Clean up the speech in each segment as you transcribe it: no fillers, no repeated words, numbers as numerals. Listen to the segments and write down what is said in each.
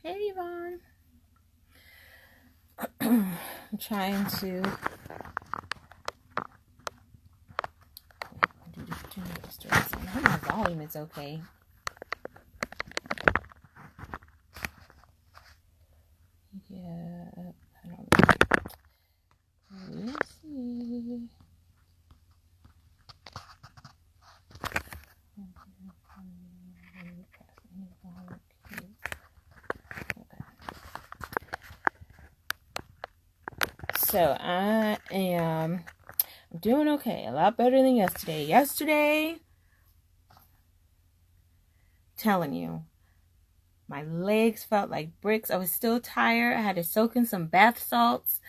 Hey, Yvonne. I'm trying to do this direction. I hope my volume is okay. Yeah, I don't know. Let's see. So I'm doing okay. A lot better than yesterday. Yesterday, telling you, my legs felt like bricks. I was still tired. I had to soak in some bath salts.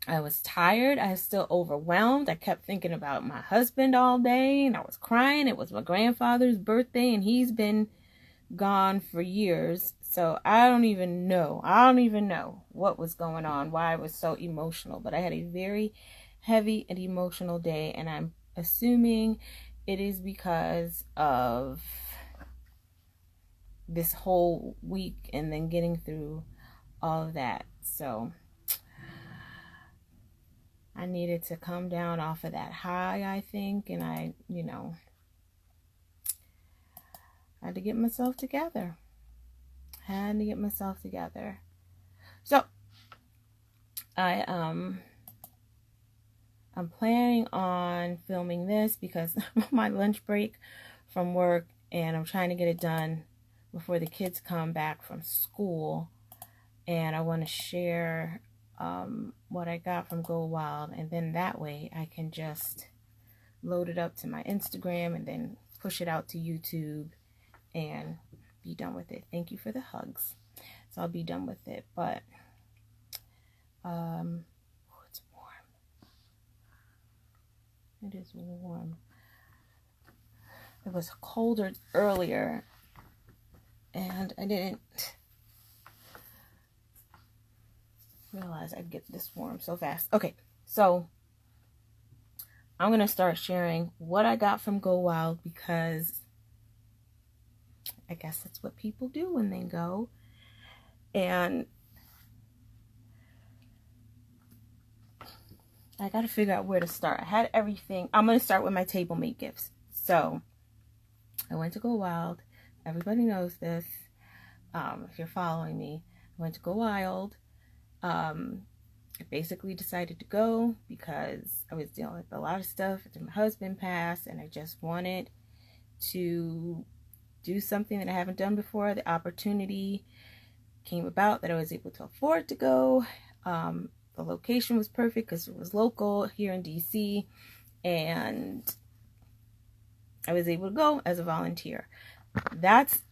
I was tired. I was still overwhelmed. I kept thinking about my husband all day, and I was crying. It was my grandfather's birthday, and he's been gone for years. So I don't even know what was going on, why I was so emotional. But I had a very heavy and emotional day, and I'm assuming it is because of this whole week and then getting through all of that. So I needed to come down off of that high, I think, and I had to get myself together. So I'm planning on filming this because I'm on my lunch break from work, and I'm trying to get it done before the kids come back from school. And I want to share what I got from Go Wild, and then that way I can just load it up to my Instagram and then push it out to YouTube and be done with it. Thank you for the hugs. So I'll be done with it. But it's warm. It is warm. It was colder earlier, and I didn't realize I'd get this warm so fast. Okay, so I'm going to start sharing what I got from Go Wild, because I guess that's what people do when they go. And I got to figure out where to start. I had everything. I'm going to start with my table mate gifts. So I went to Go Wild. Everybody knows this. If you're following me, I went to Go Wild. I basically decided to go because I was dealing with a lot of stuff after my husband passed, and I just wanted to do something that I haven't done before. The opportunity came about that I was able to afford to go. The location was perfect because it was local here in DC, and I was able to go as a volunteer. That's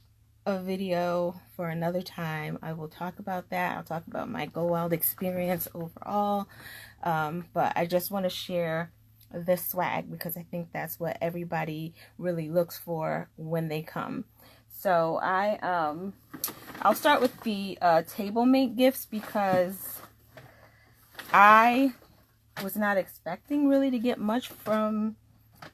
a video for another time. I will talk about that. I'll talk about my Go Wild experience overall. But I just want to share this swag because I think that's what everybody really looks for when they come. So I'll start with the table mate gifts, because I was not expecting really to get much from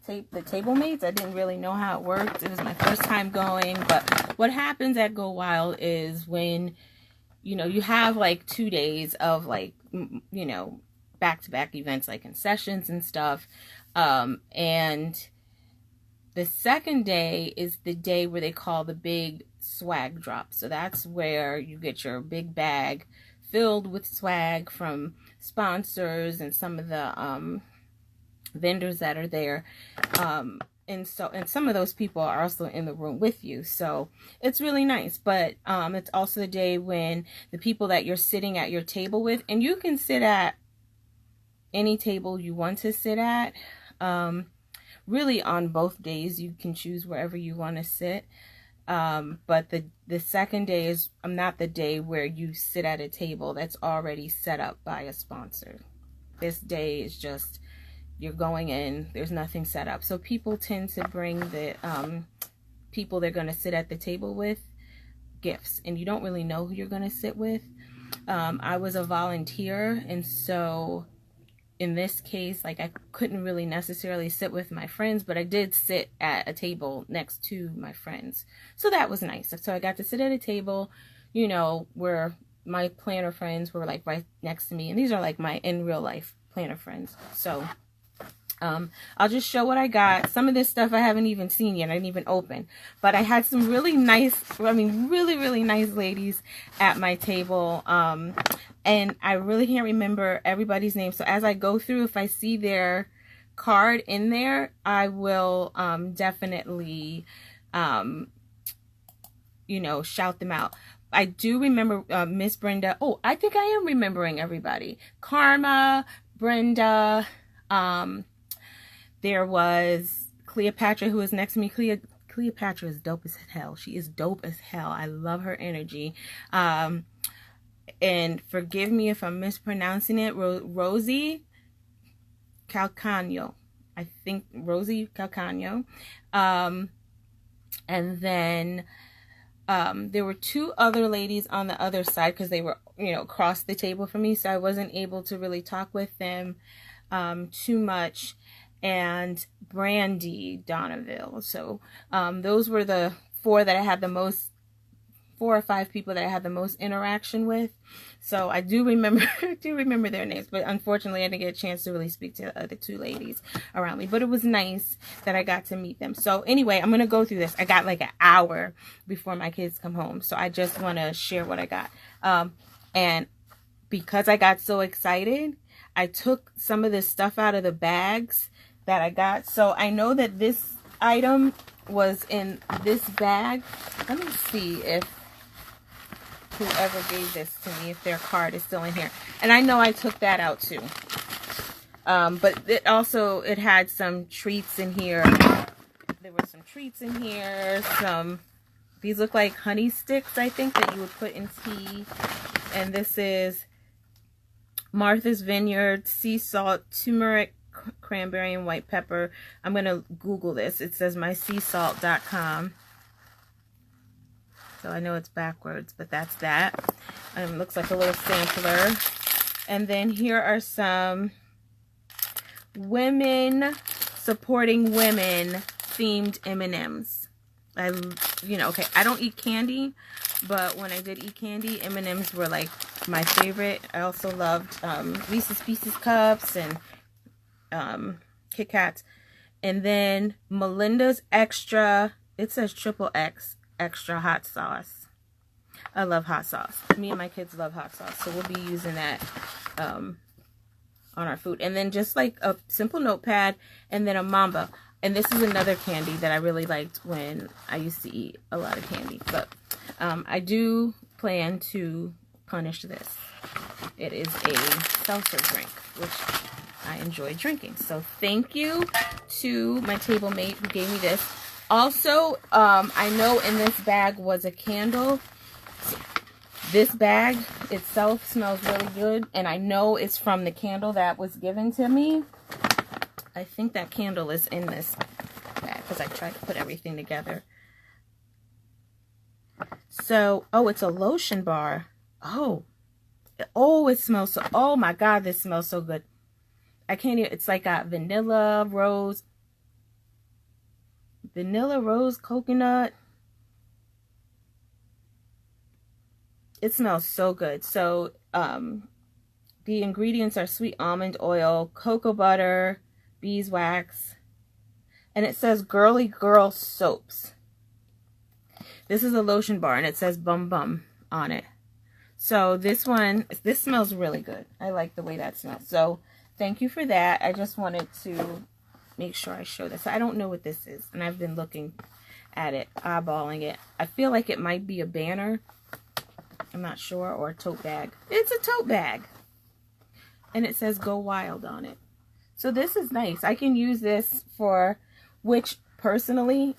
the table mates. I didn't really know how it worked. It was my first time going. But what happens at Go Wild is when you have like 2 days of like back-to-back events like concessions and stuff, and the second day is the day where they call the big swag drop. So that's where you get your big bag filled with swag from sponsors and some of the vendors that are there, and some of those people are also in the room with you, so it's really nice. But it's also the day when the people that you're sitting at your table with, and you can sit at any table you want to sit at, really on both days you can choose wherever you want to sit, but the second day is not the day where you sit at a table that's already set up by a sponsor. This day is just you're going in, there's nothing set up. So people tend to bring the people they're going to sit at the table with gifts, and you don't really know who you're going to sit with. I was a volunteer, and so in this case, like, I couldn't really necessarily sit with my friends, but I did sit at a table next to my friends. So that was nice. So I got to sit at a table you know, where my planner friends were like right next to me. And these are like my in real life planner friends. So I'll just show what I got. Some of this stuff I haven't even seen yet. I didn't even open. But I had some really nice, I mean, really, really nice ladies at my table. And I really can't remember everybody's name. So as I go through, if I see their card in there, I will definitely, you know, shout them out. I do remember Miss Brenda. Oh, I think I am remembering everybody. Karma, Brenda, there was Cleopatra, who was next to me. Cleopatra is dope as hell. She is dope as hell. I love her energy. And forgive me if I'm mispronouncing it. Rosie Calcagno. I think Rosie Calcagno. And then there were two other ladies on the other side because they were, you know, across the table from me. So I wasn't able to really talk with them too much. And Brandy Donneville. So those were the four or five people that I had the most interaction with. So I do remember their names, but unfortunately I didn't get a chance to really speak to the other two ladies around me. But it was nice that I got to meet them. So anyway, I'm gonna go through this. I got like an hour before my kids come home, so I just want to share what I got. And because I got so excited, I took some of this stuff out of the bags that I got. So I know that this item was in this bag. Let me see if whoever gave this to me, if their card is still in here. And I know I took that out too. But it had some treats in here. There were some treats in here. These look like honey sticks, I think, that you would put in tea. And this is Martha's Vineyard, sea salt, turmeric, cranberry, and white pepper. I'm going to Google this. It says myseasalt.com. So I know it's backwards, but that's that. Looks like a little sampler. And then here are some women supporting women themed M&Ms. Okay, I don't eat candy, but when I did eat candy, M&Ms were like my favorite. I also loved Reese's Pieces cups and Kit Kats. And then Melinda's extra, it says XXX extra hot sauce. I love hot sauce. Me and my kids love hot sauce, so we'll be using that on our food. And then just like a simple notepad, and then a Mamba. And this is another candy that I really liked when I used to eat a lot of candy. But I do plan to punish this. It is a seltzer drink, which I enjoy drinking. So thank you to my table mate who gave me this. Also, I know in this bag was a candle. This bag itself smells really good, and I know it's from the candle that was given to me. I think that candle is in this bag because I tried to put everything together. So, oh, it's a lotion bar. Oh, it smells so, oh my God, this smells so good. I can't even, it's like a vanilla rose, coconut. It smells so good. So, the ingredients are sweet almond oil, cocoa butter, beeswax, and it says Girly Girl Soaps. This is a lotion bar, and it says Bum Bum on it. So this smells really good. I like the way that smells. So thank you for that. I just wanted to make sure I show this. I don't know what this is, and I've been looking at it, eyeballing it. I feel like it might be a banner. I'm not sure, or a tote bag. It's a tote bag. And it says Go Wild on it. So this is nice. I can use this for, which personally,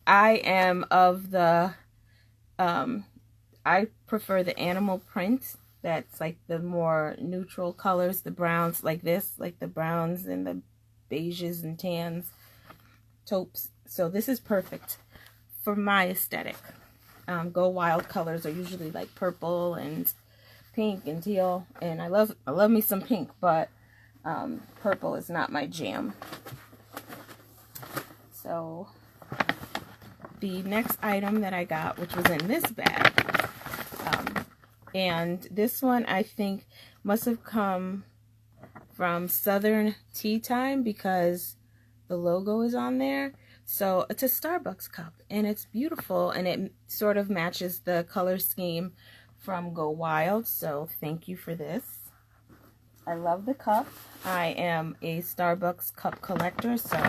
I am of the, I prefer the animal print. That's like the more neutral colors, the browns like this, like the browns and the beiges and tans, taupes. So this is perfect for my aesthetic. Go Wild colors are usually like purple and pink and teal, and I love me some pink, but purple is not my jam. So the next item that I got, which was in this bag, And this one I think must have come from Southern Tea Time because the logo is on there. So it's a Starbucks cup and it's beautiful, and it sort of matches the color scheme from Go Wild. So thank you for this. I love the cup. I am a Starbucks cup collector, so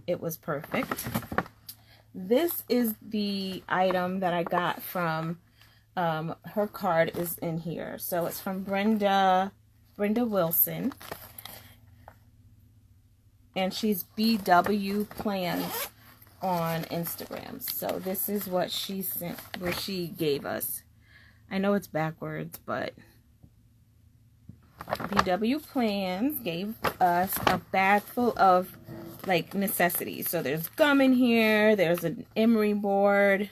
it was perfect. This is the item that I got from, her card is in here. So it's from Brenda Wilson. And she's BW Plans on Instagram. So this is what she sent, what she gave us. I know it's backwards, but BW Plans gave us a bag full of like necessities. So there's gum in here, there's an emery board,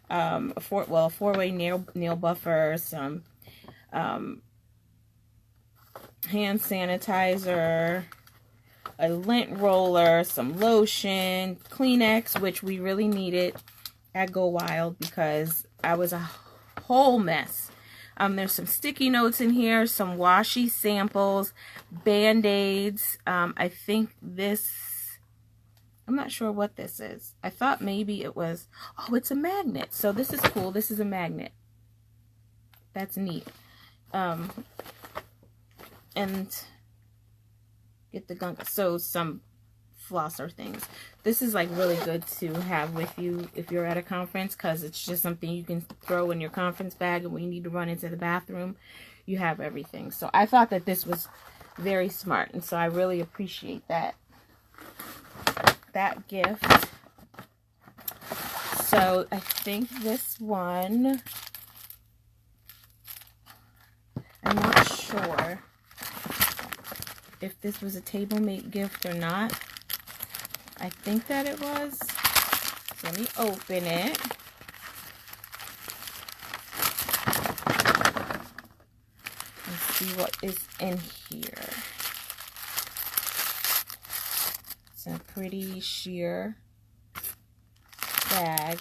a four-way nail buffer, some hand sanitizer, a lint roller, some lotion, Kleenex, which we really needed at Go Wild because I was a whole mess. There's some sticky notes in here, some washi samples, Band-Aids. I think this, I'm not sure what this is. I thought maybe it was, oh, it's a magnet. So this is cool. This is a magnet. That's neat. And get the gunk. So some flosser things. This is like really good to have with you if you're at a conference, because it's just something you can throw in your conference bag, and when you need to run into the bathroom, you have everything. So I thought that this was very smart, and so I really appreciate that gift. So I think this one, I'm not sure if this was a TableMate gift or not. I think that it was. So let me open it. And see what is in here. It's a pretty sheer bag.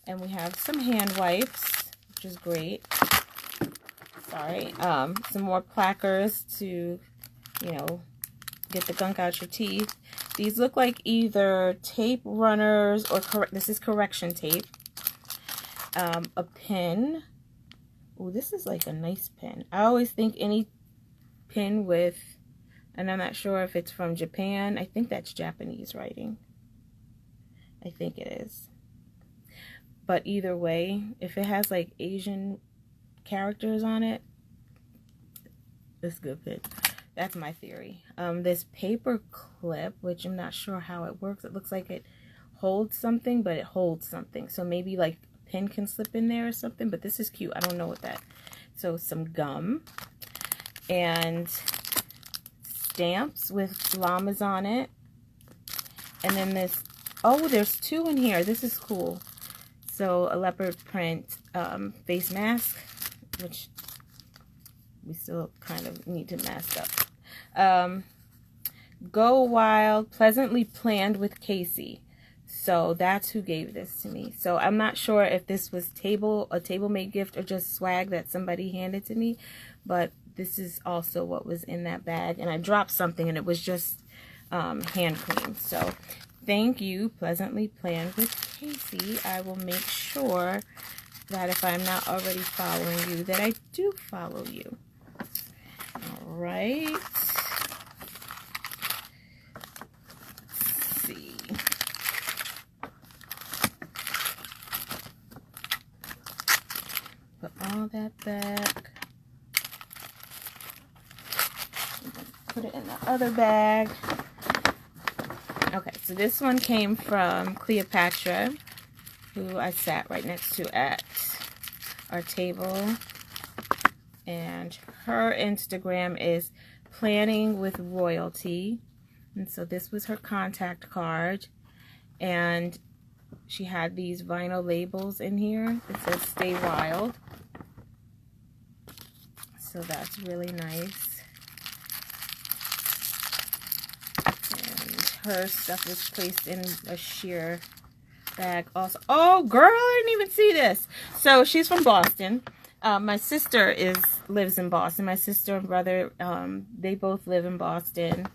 And we have some hand wipes, which is great. Sorry. Some more plackers to, you know, get the gunk out your teeth. These look like either tape runners or this is correction tape. A pin. Oh, this is like a nice pin. I always think any pin with, and I'm not sure if it's from Japan. I think that's Japanese writing. I think it is. But either way, if it has like Asian characters on it, it's a good pin. That's my theory. This paper clip, which I'm not sure how it works. It looks like it holds something, but it holds something. So maybe like a pin can slip in there or something, but this is cute. I don't know what that. So some gum and stamps with llamas on it. And then this, oh, there's two in here. This is cool. So a leopard print face mask, which we still kind of need to mask up. Go Wild, Pleasantly Planned with Casey. So that's who gave this to me. So I'm not sure if this was a TableMate gift or just swag that somebody handed to me, but this is also what was in that bag. And I dropped something and it was just hand cream. So thank you, Pleasantly Planned with Casey. I will make sure that if I'm not already following you, that I do follow you. All right. Let's see. Put all that back. Put it in the other bag. Okay, so this one came from Cleopatra, who I sat right next to at our table. And her Instagram is Planning with Royalty. And so this was her contact card. And she had these vinyl labels in here. It says Stay Wild. So that's really nice. And her stuff was placed in a sheer bag also. Oh, girl, I didn't even see this. So she's from Boston. My sister lives in Boston. My sister and brother, they both live in Boston.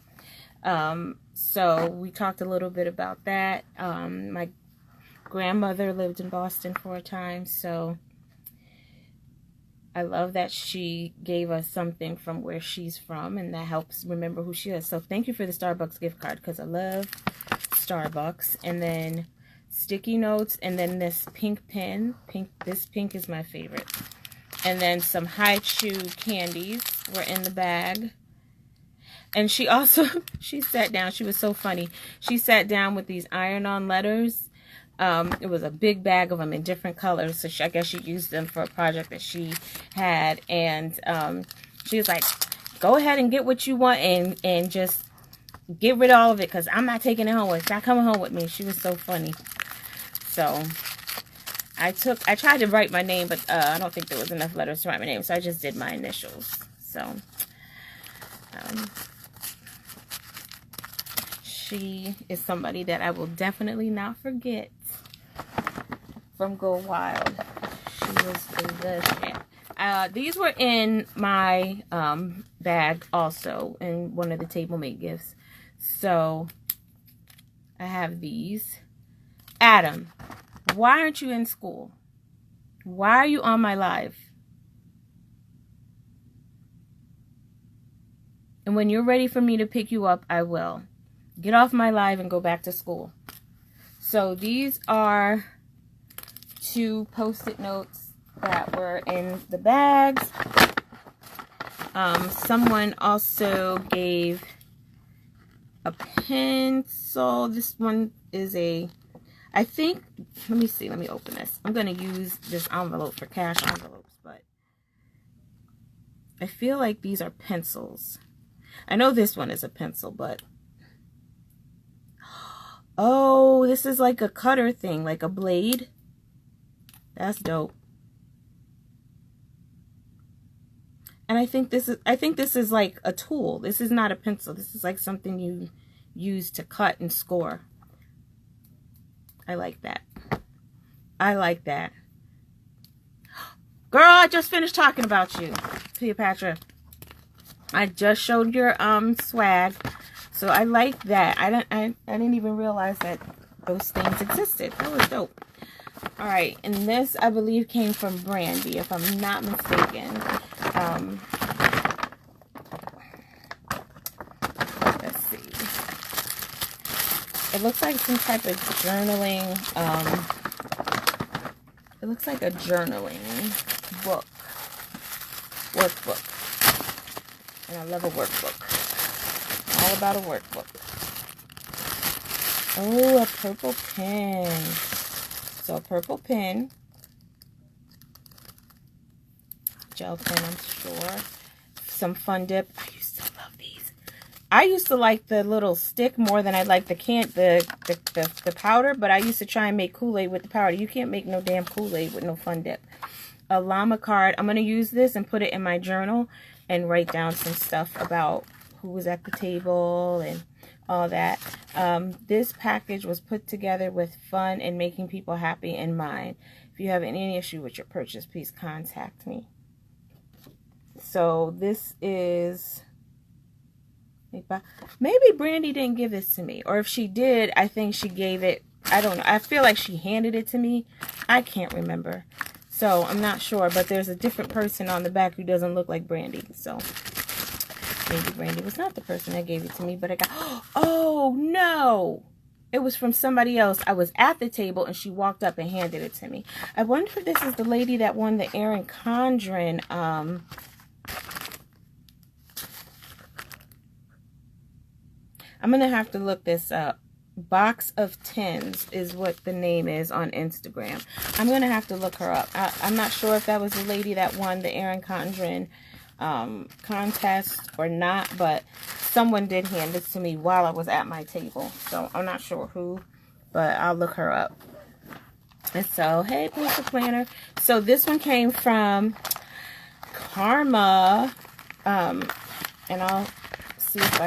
So we talked a little bit about that. My grandmother lived in Boston for a time, so I love that she gave us something from where she's from, and that helps remember who she is. So thank you for the Starbucks gift card, because I love Starbucks. And then sticky notes, and then this pink pen. This pink is my favorite. And then some high chew candies were in the bag. And she also, she sat down. She was so funny. She sat down with these iron-on letters. It was a big bag of them in different colors. So I guess she used them for a project that she had. And she was like, go ahead and get what you want and just get rid of all of it, because I'm not taking it home. It's not coming home with me. She was so funny. So I tried to write my name, but I don't think there was enough letters to write my name. So I just did my initials. So she is somebody that I will definitely not forget from Go Wild. She was the shit. These were in my bag also, in one of the table mate gifts. So I have these. Adam, why aren't you in school? Why are you on my live? And when you're ready for me to pick you up, I will. Get off my live and go back to school. So these are 2 Post-it notes that were in the bags. Someone also gave a pencil. This one is I think, let me see, let me open this. I'm going to use this envelope for cash envelopes, but I feel like these are pencils. I know this one is a pencil, but oh, this is like a cutter thing, like a blade. That's dope. And I think this is like a tool. This is not a pencil. This is like something you use to cut and score. I like that. I like that. Girl, I just finished talking about you, Cleopatra. I just showed your swag. So I like that. I didn't even realize that those things existed. That was dope. All right, and this I believe came from Brandy, if I'm not mistaken. Let's see. It looks like some type of journaling. It looks like a journaling book, workbook, and I love a workbook. All about a workbook. Oh, a purple pen. So a purple pen. Gel pen, I'm sure. Some Fun Dip. I used to love these. I used to like the little stick more than I like the powder, but I used to try and make Kool-Aid with the powder. You can't make no damn Kool-Aid with no Fun Dip. A llama card. I'm going to use this and put it in my journal and write down some stuff about who was at the table and all that. This package was put together with fun and making people happy in mind. If you have any issue with your purchase, please contact me. So this is, maybe Brandy didn't give this to me, or if she did, I think she gave it, I don't know, I feel like she handed it to me. I can't remember, so I'm not sure, but there's a different person on the back who doesn't look like Brandy, so maybe Brandy was not the person that gave it to me, but I got, oh no, it was from somebody else. I was at the table and she walked up and handed it to me. I wonder if this is the lady that won the Erin Condren, I'm going to have to look this up. Box of Tins is what the name is on Instagram. I'm going to have to look her up. I'm not sure if that was the lady that won the Erin Condren contest or not, but someone did hand this to me while I was at my table. So I'm not sure who, but I'll look her up. And so, hey, Poster Planner. So this one came from Karma. And I'll see if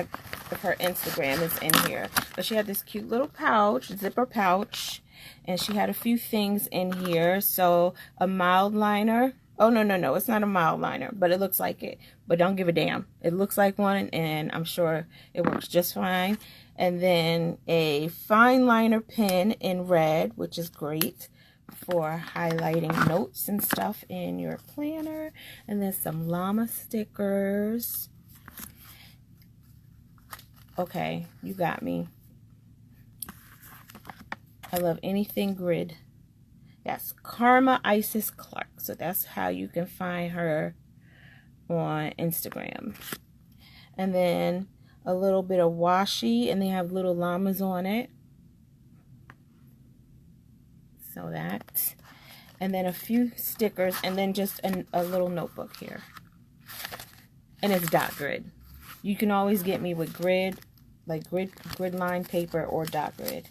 her Instagram is in here. But she had this cute little pouch, zipper pouch, and she had a few things in here. So a mild liner, Oh, no, it's not a mild liner, but it looks like it. But don't give a damn. It looks like one, and I'm sure it works just fine. And then a fine liner pen in red, which is great for highlighting notes and stuff in your planner. And then some llama stickers. Okay, you got me. I love anything grid. That's Karma Isis Clark. So that's how you can find her on Instagram. And then a little bit of washi, and they have little llamas on it. So that. And then a few stickers, and then just a little notebook here. And it's dot grid. You can always get me with grid, like grid line paper or dot grid.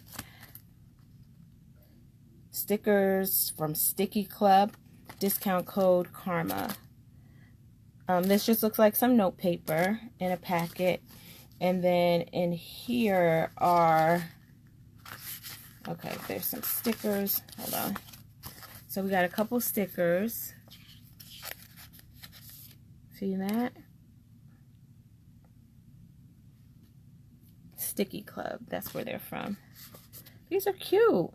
Stickers from Sticky Club, discount code Karma. This just looks like some note paper in a packet. And then in here are, okay, there's some stickers. Hold on. So we got a couple stickers. See that? Sticky Club, that's where they're from. These are cute.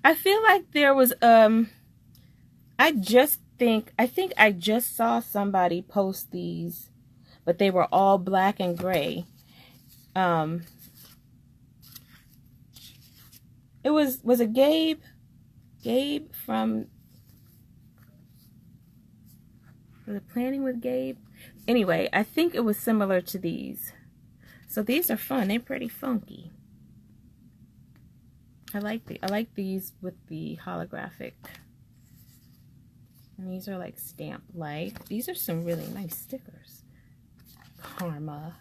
I feel like there was I think I just saw somebody post these, but they were all black and gray. It was it Gabe? Gabe from, was it Planning with Gabe? Anyway, I think it was similar to these. So these are fun. They're pretty funky. I like these with the holographic. And these are like stamp like. These are some really nice stickers. Karma.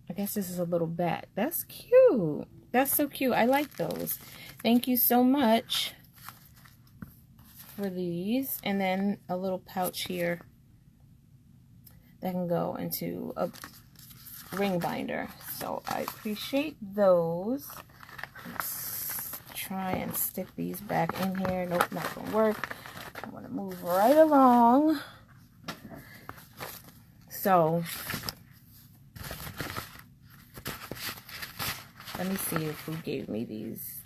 I guess this is a little bat. That's cute. That's so cute. I like those. Thank you so much for these. And then a little pouch here that can go into a ring binder. So I appreciate those. Let's try and stick these back in here. Nope, not gonna work. I want to move right along. So let me see if who gave me these.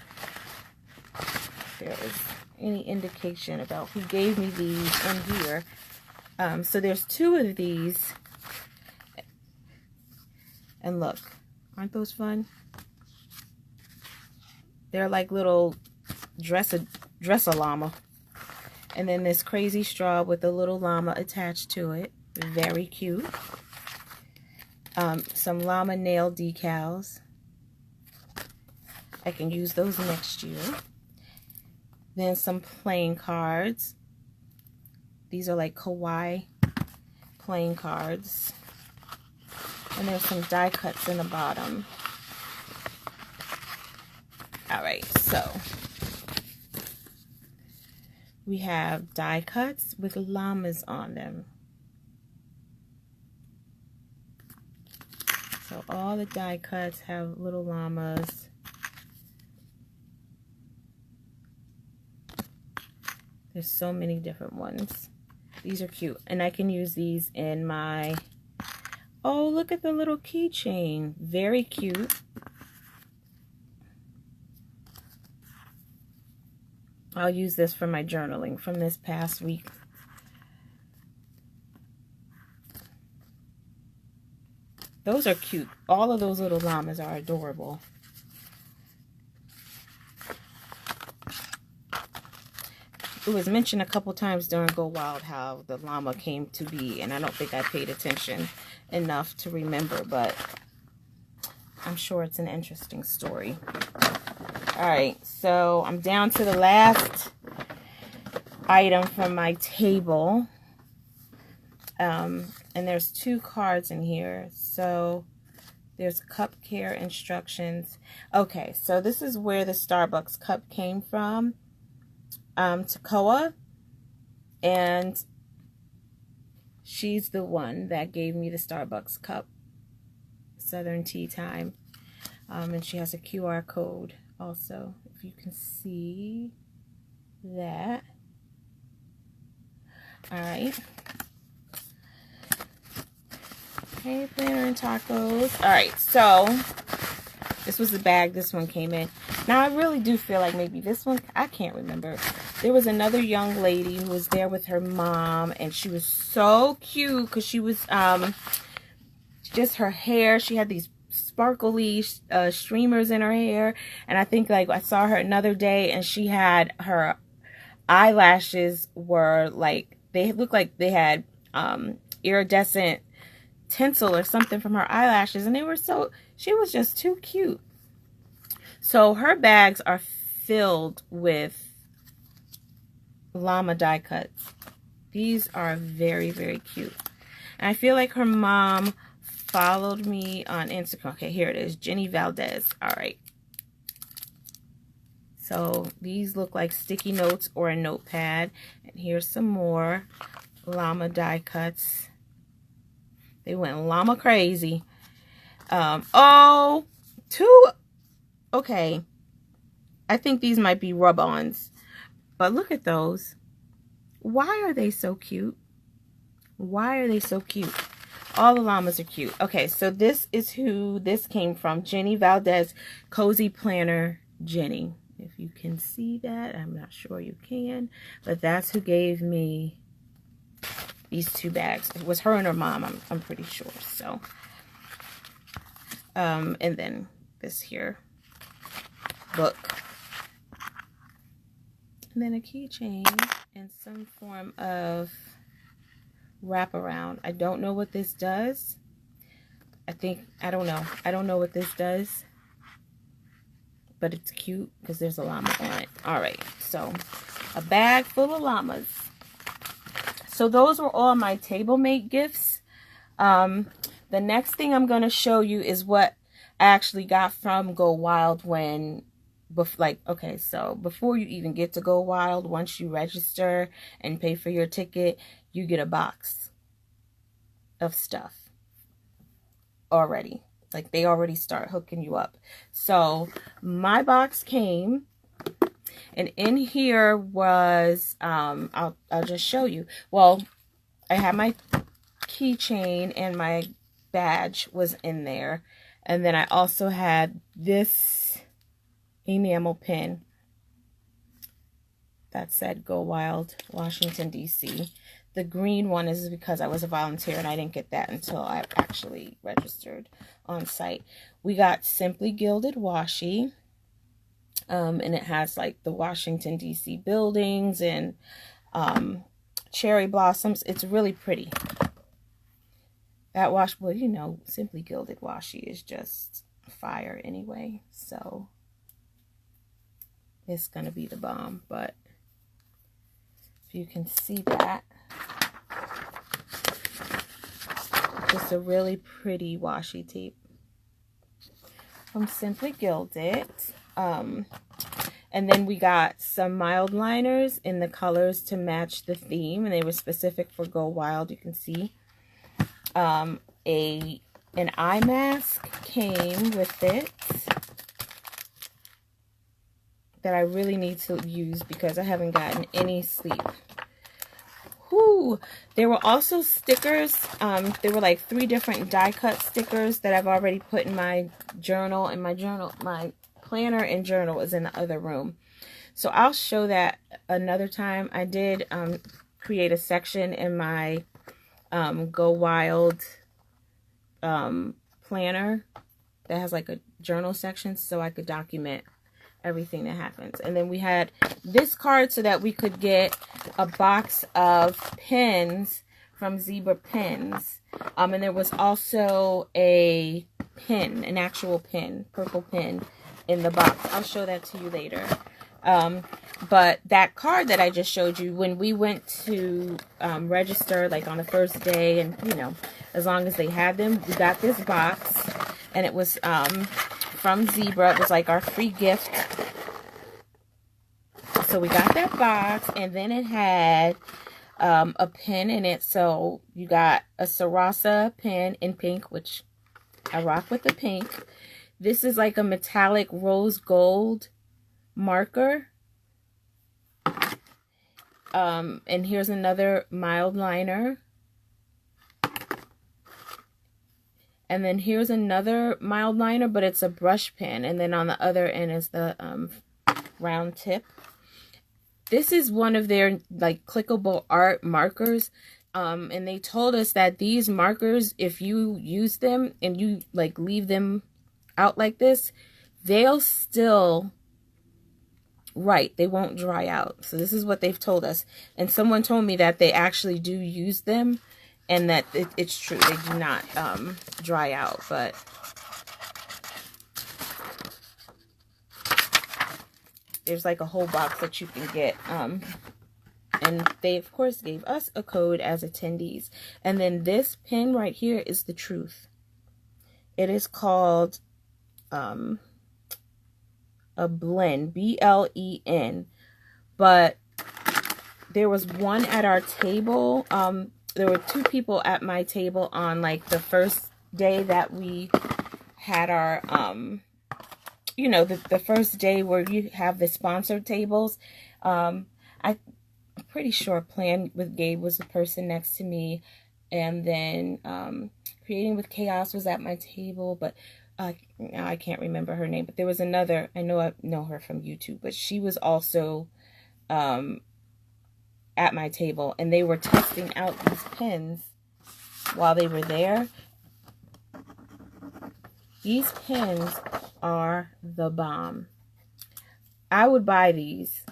If there is any indication about who gave me these in here. So there's two of these. And look, aren't those fun? They're like little dresser llama. And then this crazy straw with a little llama attached to it. Very cute. Some llama nail decals. I can use those next year. Then some playing cards. These are like kawaii playing cards. And there's some die cuts in the bottom. Alright, so we have die cuts with llamas on them. So all the die cuts have little llamas. There's so many different ones. These are cute. And I can use these in my... Oh, look at the little keychain. Very cute. I'll use this for my journaling from this past week. Those are cute. All of those little llamas are adorable. It was mentioned a couple times during Go Wild how the llama came to be, and I don't think I paid attention enough to remember, but I'm sure it's an interesting story. Alright, so I'm down to the last item from my table. And there's two cards in here. So there's cup care instructions. Okay, so this is where the Starbucks cup came from. Takoa, and she's the one that gave me the Starbucks cup, Southern Tea Time, and she has a QR code also if you can see that. All right. Okay, planner and tacos. All right, so this was the bag this one came in. Now, I really do feel like maybe this one, I can't remember. There was another young lady who was there with her mom, and she was so cute because she was just her hair. She had these sparkly streamers in her hair, and I think like I saw her another day, and she had her eyelashes were like, they looked like they had iridescent tinsel or something from her eyelashes, and they were so, she was just too cute. So her bags are filled with llama die cuts. These are very, very cute. And I feel like her mom followed me on Instagram. Okay, here it is. Jenny Valdez. All right. So these look like sticky notes or a notepad. And here's some more llama die cuts. They went llama crazy. Okay. I think these might be rub-ons. But look at those. Why are they so cute? Why are they so cute? All the llamas are cute. Okay, so this is who this came from. Jenny Valdez, Cozy Planner Jenny. If you can see that, I'm not sure you can. But that's who gave me these two bags. It was her and her mom, I'm pretty sure. So, and then this here book. And then a keychain and some form of wraparound. I don't know what this does. I don't know. I don't know what this does. But it's cute because there's a llama on it. Alright, so a bag full of llamas. So those were all my table mate gifts. The next thing I'm going to show you is what I actually got from Go Wild when, okay, so before you even get to Go Wild, once you register and pay for your ticket, you get a box of stuff already. Like, they already start hooking you up. So my box came, and in here was, I'll just show you. Well, I had my keychain and my badge was in there. And then I also had this enamel pin that said Go Wild, Washington, D.C. The green one is because I was a volunteer and I didn't get that until I actually registered on site. We got Simply Gilded washi. And it has like the Washington, D.C. buildings and cherry blossoms. It's really pretty. That washi, well, you know, Simply Gilded washi is just fire anyway. So it's going to be the bomb. But if you can see that. Just a really pretty washi tape from Simply Gilded. And then we got some mild liners in the colors to match the theme, and they were specific for Go Wild. You can see an eye mask came with it that I really need to use because I haven't gotten any sleep. Whew. There were also stickers. There were like 3 different die cut stickers that I've already put in my journal. And my planner and journal is in the other room. So I'll show that another time. I did create a section in my Go Wild planner that has like a journal section so I could document everything that happens. And then we had this card so that we could get a box of pins from Zebra Pins. And there was also a pin, an actual pin, purple pin in the box. I'll show that to you later. But that card that I just showed you, when we went to register, like on the first day, and you know, as long as they had them, we got this box, and it was from Zebra. It was like our free gift. So we got that box, and then it had a pin in it. So you got a Sarasa pin in pink, which I rock with the pink. This is like a metallic rose gold marker. And here's another mild liner. And then here's another mild liner, but it's a brush pen. And then on the other end is the round tip. This is one of their like clickable art markers. And they told us that these markers, if you use them and you like leave them out like this, they'll still write. They won't dry out. So this is what they've told us. And someone told me that they actually do use them and that it's true. They do not dry out. But there's like a whole box that you can get. And they, of course, gave us a code as attendees. And then this pen right here is the truth. It is called a blend, B-L-E-N. But there was one at our table. There were two people at my table on like the first day that we had our, you know, the first day where you have the sponsored tables. I'm pretty sure Plan with Gabe was the person next to me. And then Creating with Chaos was at my table, but I can't remember her name. But there was another, I know her from YouTube, but she was also at my table. And they were testing out these pens while they were there. These pens are the bomb. I would buy these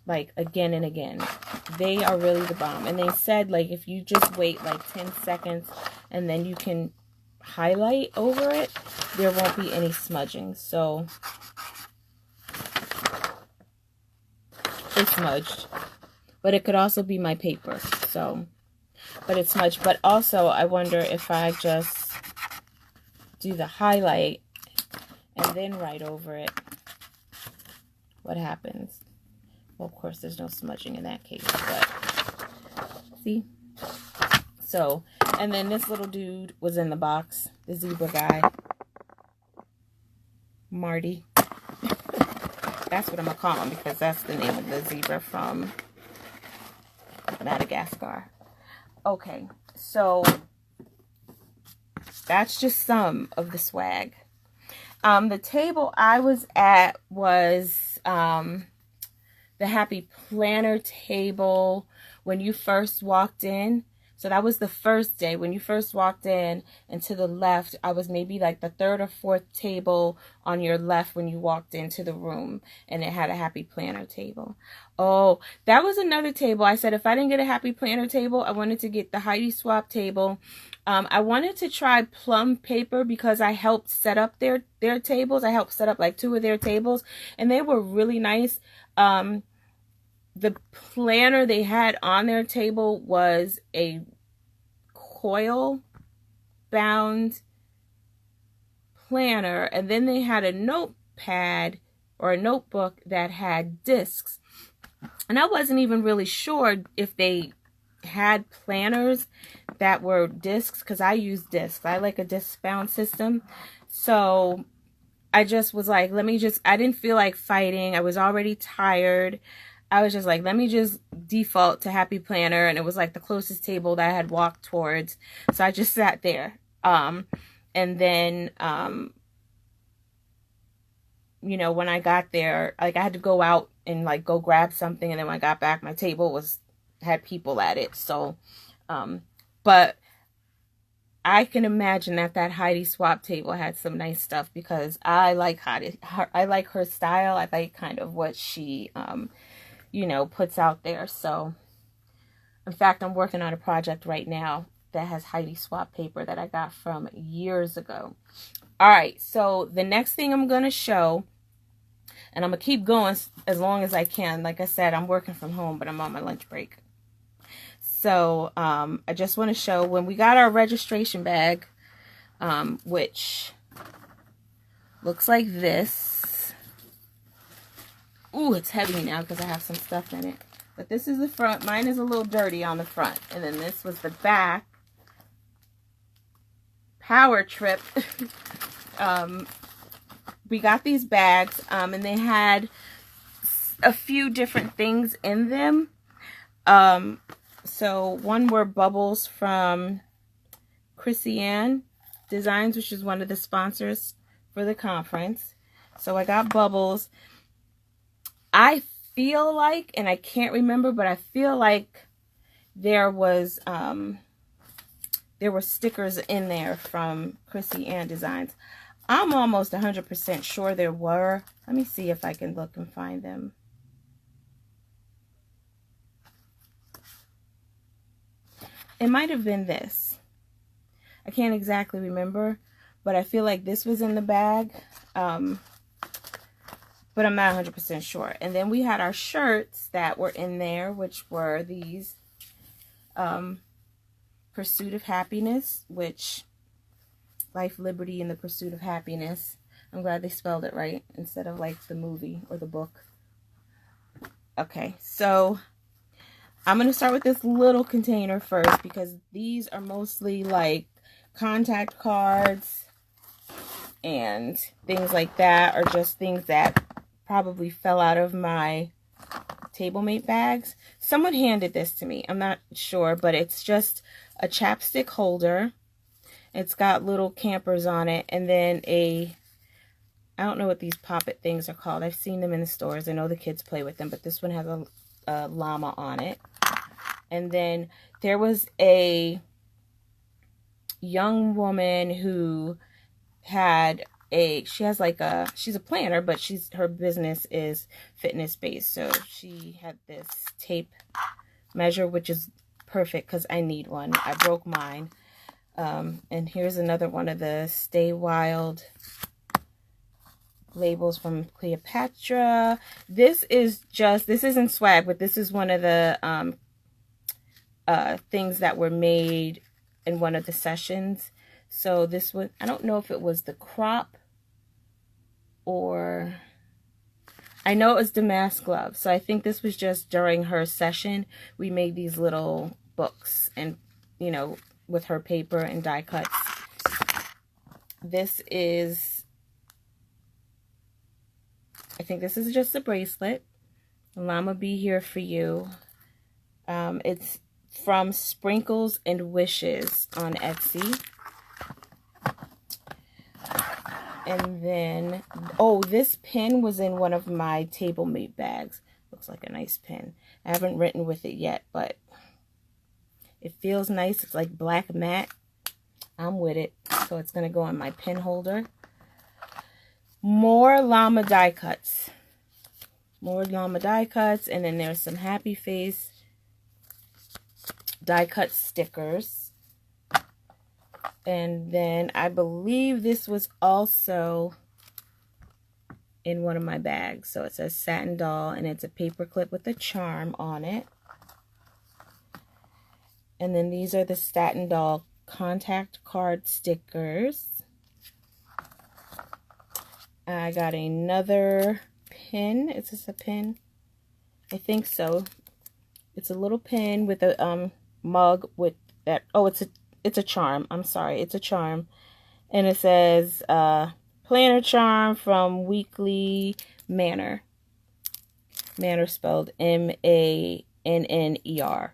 like again and again. They are really the bomb. And they said like if you just wait like 10 seconds and then you can highlight over it, there won't be any smudging. So it's smudged, but it could also be my paper. So, but it's smudged. But also I wonder if I just do the highlight and then write over it, what happens? Well, of course, there's no smudging in that case, but see? So, and then this little dude was in the box, the zebra guy, Marty. That's what I'm going to call him because that's the name of the zebra from Madagascar. Okay, so that's just some of the swag. The table I was at was the Happy Planner table when you first walked in. So that was the first day when you first walked in, and to the left, I was maybe like the third or fourth table on your left when you walked into the room, and it had a Happy Planner table. Oh, that was another table. I said if I didn't get a Happy Planner table, I wanted to get the Heidi Swap table. I wanted to try Plum Paper because I helped set up their tables. I helped set up like 2 of their tables, and they were really nice. The planner they had on their table was a coil bound planner, and then they had a notepad or a notebook that had discs. And I wasn't even really sure if they had planners that were discs because I use discs. I like a disc bound system. So I just was like, I didn't feel like fighting. I was already tired. I was just like, let me just default to Happy Planner. And it was like the closest table that I had walked towards. So I just sat there. And then, you know, when I got there, like I had to go out and like go grab something. And then when I got back, my table had people at it. So, but I can imagine that Heidi Swap table had some nice stuff because I like I like her style. I like kind of what she, you know, puts out there. So, in fact, I'm working on a project right now that has Heidi Swap paper that I got from years ago. All right, so the next thing I'm going to show, and I'm going to keep going as long as I can. Like I said, I'm working from home, but I'm on my lunch break. So, I just want to show when we got our registration bag, which looks like this. Ooh, it's heavy now because I have some stuff in it. But this is the front. Mine is a little dirty on the front. And then this was the back. Power Trip. We got these bags. And they had a few different things in them. So one were bubbles from Chrissy Ann Designs, which is one of the sponsors for the conference. So I got bubbles. I feel like, and I can't remember, but I feel like there were stickers in there from Chrissy Ann Designs. I'm almost 100% sure there were. Let me see if I can look and find them. It might have been this. I can't exactly remember, but I feel like this was in the bag. But I'm not 100% sure. And then we had our shirts that were in there, which were these Pursuit of Happiness, which Life, Liberty, and the Pursuit of Happiness. I'm glad they spelled it right instead of like the movie or the book. Okay, so I'm going to start with this little container first because these are mostly like contact cards and things like that, or just things that probably fell out of my TableMate bags. Someone handed this to me. I'm not sure, but it's just a chapstick holder. It's got little campers on it, and then I don't know what these poppet things are called. I've seen them in the stores. I know the kids play with them, but this one has a llama on it. And then there was a young woman who had she's a planner, but her business is fitness based. So she had this tape measure, which is perfect because I need one. I broke mine. And here's another one of the Stay Wild labels from Cleopatra. This isn't swag, but this is one of the things that were made in one of the sessions. So this was, I don't know if it was the crop or, I know it was damask glove. So I think this was just during her session. We made these little books and, you know, with her paper and die cuts. This is, I think this is just a bracelet. Llama Be Here For You. It's from Sprinkles and Wishes on Etsy. And then, oh, this pin was in one of my TableMate bags. Looks like a nice pin. I haven't written with it yet, but it feels nice. It's like black matte. I'm with it. So it's going to go on my pin holder. More llama die cuts. More llama die cuts. And then there's some happy face die cut stickers. And then I believe this was also in one of my bags. So it says Satin Doll, and it's a paper clip with a charm on it. And then these are the Satin Doll contact card stickers. I got another pin. Is this a pin? I think so. It's a little pin with a mug with that. Oh, it's a charm. I'm sorry. It's a charm. And it says planner charm from Weekly Manner. Manner spelled M-A-N-N-E-R.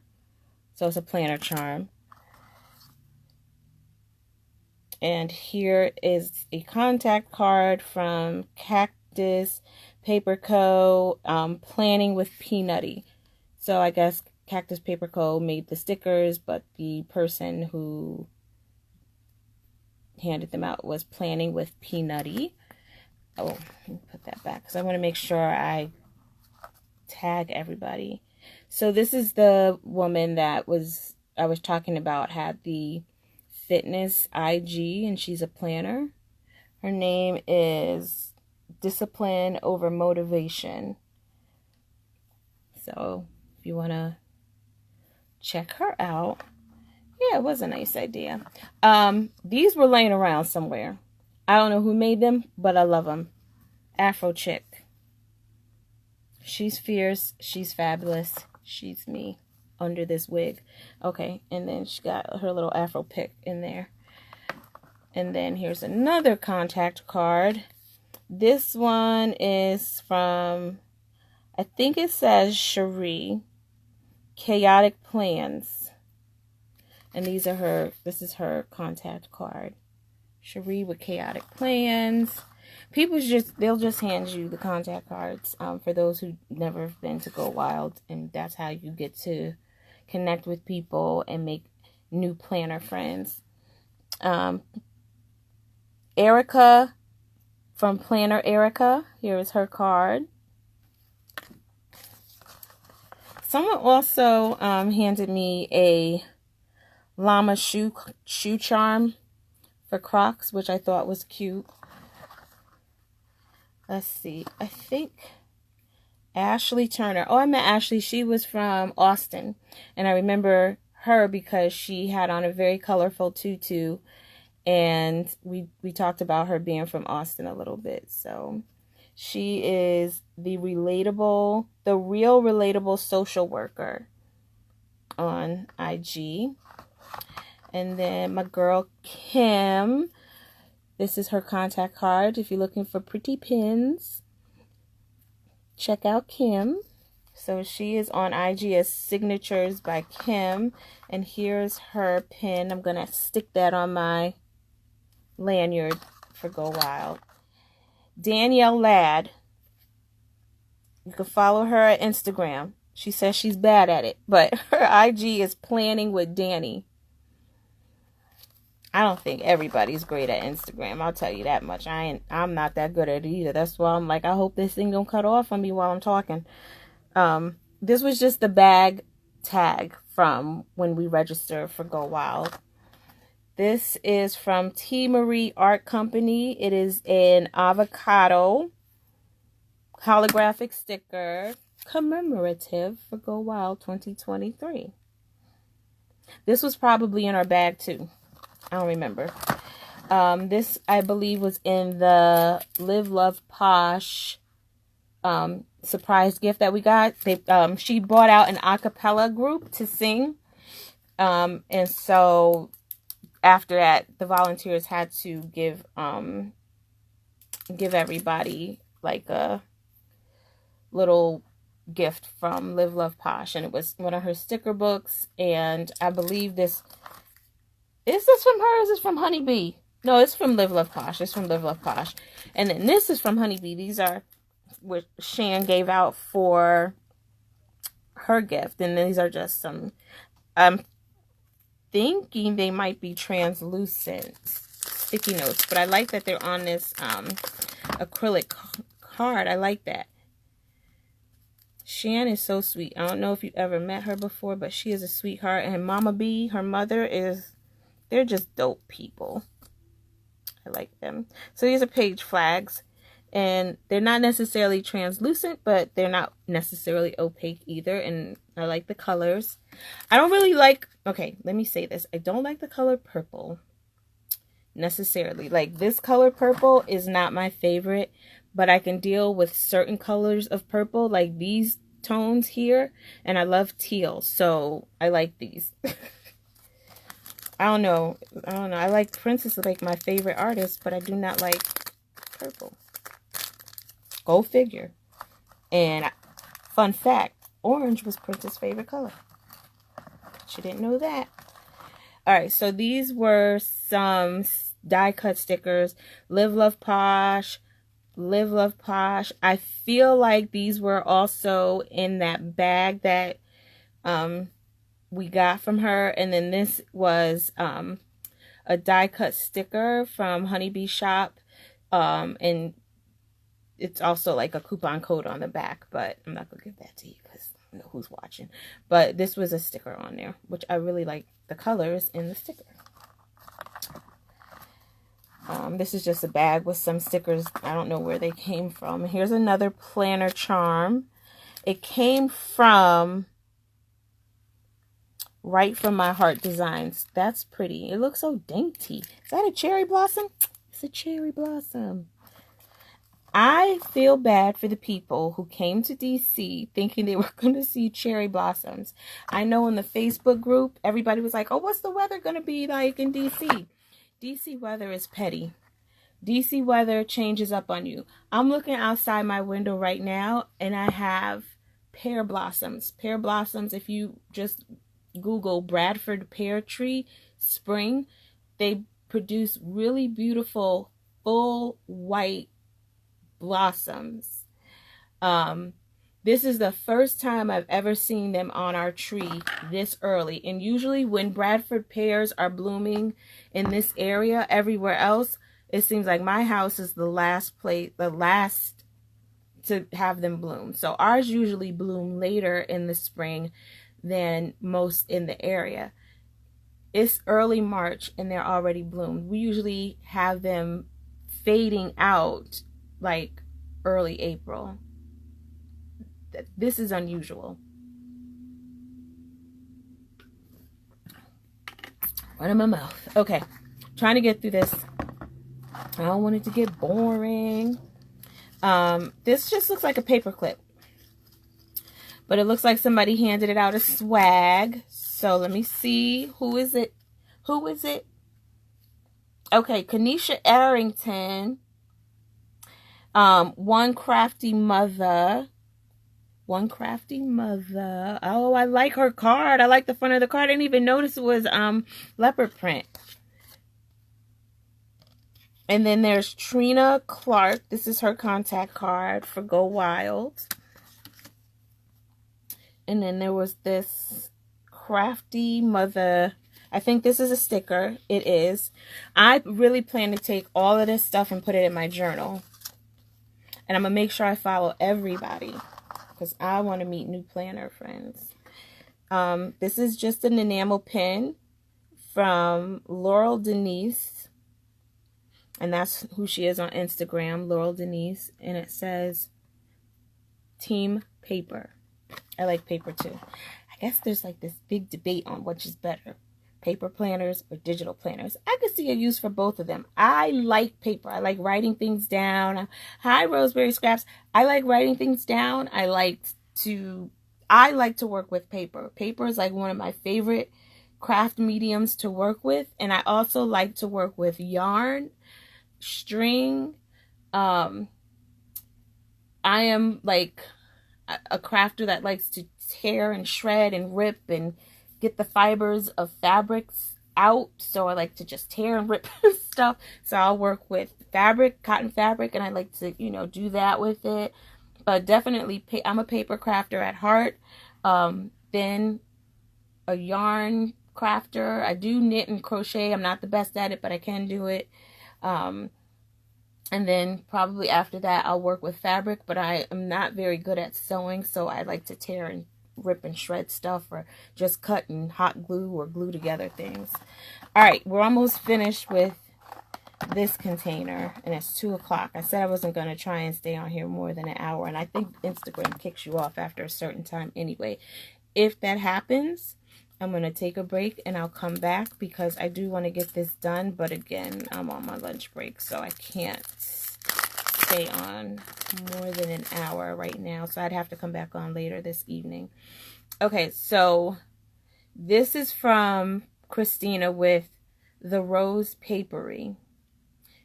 So it's a planner charm. And here is a contact card from Cactus Paper Co. Planning with Peanutty. So I guess Cactus Paper Co. made the stickers, but the person who handed them out was Planning with Peanutty. Oh, let me put that back because I want to make sure I tag everybody. So this is the woman that I was talking about, had the fitness IG, and she's a planner. Her name is Discipline Over Motivation. So if you want to check her out, yeah, it was a nice idea. These were laying around somewhere. I don't know who made them, but I love them. Afro Chick. She's fierce. She's fabulous. She's me under this wig. Okay, and then she got her little Afro pick in there. And then here's another contact card. This one is from, I think it says Cherie, Chaotic Plans. And this is her contact card. Cherie with Chaotic Plans. They'll just hand you the contact cards for those who never been to Go Wild. And that's how you get to connect with people and make new planner friends. Erica from Planner Erica. Here is her card. Someone also handed me a llama shoe charm for Crocs, which I thought was cute. Let's see. I think Ashley Turner. Oh, I met Ashley. She was from Austin. And I remember her because she had on a very colorful tutu. And we talked about her being from Austin a little bit. So she is the real relatable social worker on IG. And then my girl Kim. This is her contact card. If you're looking for pretty pins, check out Kim. So she is on IG as Signatures by Kim. And here's her pin. I'm going to stick that on my lanyard for Go Wild. Danielle Ladd. You can follow her at Instagram. She says she's bad at it, but her IG is Planning with Danny. I don't think everybody's great at Instagram. I'll tell you that much. I'm not that good at it either. That's why I'm like, I hope this thing don't cut off on me while I'm talking. This was just the bag tag from when we registered for Go Wild. This is from T. Marie Art Company. It is an avocado holographic sticker commemorative for Go Wild 2023. This was probably in our bag too. I don't remember. This, I believe, was in the Live Love Posh surprise gift that we got. She brought out an a cappella group to sing. And so after that, the volunteers had to give everybody like a little gift from Live Love Posh. And it was one of her sticker books. And I believe this... Is this from her or is this from Honeybee? No, it's from Live Love Posh. It's from Live Love Posh. And then this is from Honeybee. These are what Shan gave out for her gift. And these are just some... I'm thinking they might be translucent sticky notes. But I like that they're on this acrylic card. I like that. Shan is so sweet. I don't know if you've ever met her before, but she is a sweetheart. And Mama B, her mother, is... They're just dope people. I like them. So these are page flags. And they're not necessarily translucent, but they're not necessarily opaque either. And I like the colors. I don't really like... Okay, let me say this. I don't like the color purple necessarily. Like, this color purple is not my favorite. But I can deal with certain colors of purple. Like these tones here. And I love teal. So I like these. I don't know. I like Prince is like my favorite artist, but I do not like purple. Go figure. And fun fact, orange was Prince's favorite color. She didn't know that. Alright, so these were some die cut stickers. Live Love Posh. Live Love Posh. I feel like these were also in that bag that we got from her. And then this was a die cut sticker from Honeybee Shop. And it's also like a coupon code on the back, but I'm not gonna give that to you because I know who's watching. But this was a sticker on there, which I really like the colors in the sticker. This is just a bag with some stickers. I don't know where they came from. Here's another planner charm. It came from Right From My Heart Designs. That's pretty. It looks so dainty. Is that a cherry blossom? It's a cherry blossom. I feel bad for the people who came to DC thinking they were going to see cherry blossoms. I know in the Facebook group, everybody was like, oh, what's the weather going to be like in DC? DC weather is petty. DC weather changes up on you. I'm looking outside my window right now and I have pear blossoms. Pear blossoms, if you just Google Bradford pear tree spring, they produce really beautiful full white blossoms. This is the first time I've ever seen them on our tree this early. And usually when Bradford pears are blooming in this area, everywhere else, it seems like my house is the last to have them bloom. So ours usually bloom later in the spring than most in the area. It's early March and they're already bloomed. We usually have them fading out like early April. This is unusual. Right in my mouth. Okay, trying to get through this. I don't want it to get boring. This just looks like a paper clip, but it looks like somebody handed it out as swag. So let me see. Who is it? Who is it? Okay, Kanisha Arrington. One Crafty Mother. One Crafty Mother. Oh, I like her card. I like the front of the card. I didn't even notice it was leopard print. And then there's Trina Clark. This is her contact card for Go Wild. And then there was this Crafty Mother. I think this is a sticker. It is. I really plan to take all of this stuff and put it in my journal. And I'm going to make sure I follow everybody, because I want to meet new planner friends. This is just an enamel pin from Laurel Denise. And that's who she is on Instagram, Laurel Denise. And it says, Team Paper. I like paper too. I guess there's like this big debate on which is better, paper planners or digital planners. I could see a use for both of them. I like paper. I like writing things down. Hi, Rosemary Scraps. I like writing things down. I like to work with paper. Paper is like one of my favorite craft mediums to work with. And I also like to work with yarn, string. I am like a crafter that likes to tear and shred and rip and get the fibers of fabrics out. So I like to just tear and rip stuff. So I'll work with fabric, cotton fabric, and I like to, you know, do that with it. But definitely, I'm a paper crafter at heart. Then a yarn crafter. I do knit and crochet. I'm not the best at it, but I can do it. And then probably after that, I'll work with fabric, but I am not very good at sewing, so I like to tear and rip and shred stuff, or just cut and hot glue or glue together things. All right, we're almost finished with this container, and it's 2 o'clock. I said I wasn't going to try and stay on here more than an hour, and I think Instagram kicks you off after a certain time anyway. If that happens, I'm going to take a break and I'll come back, because I do want to get this done. But again, I'm on my lunch break, so I can't stay on more than an hour right now. So I'd have to come back on later this evening. Okay, so this is from Christina with the Rose Papery.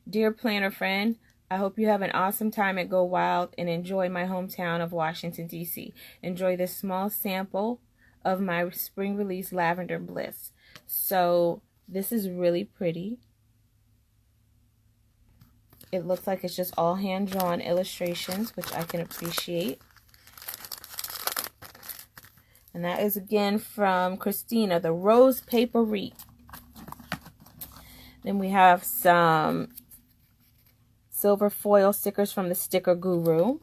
Dear planner friend, I hope you have an awesome time at Go Wild and enjoy my hometown of Washington, D.C. Enjoy this small sample of my spring release Lavender Bliss. So this is really pretty. It looks like it's just all hand-drawn illustrations, which I can appreciate. And that is again from Christina, the Rose Papery. Then we have some silver foil stickers from the Sticker Guru.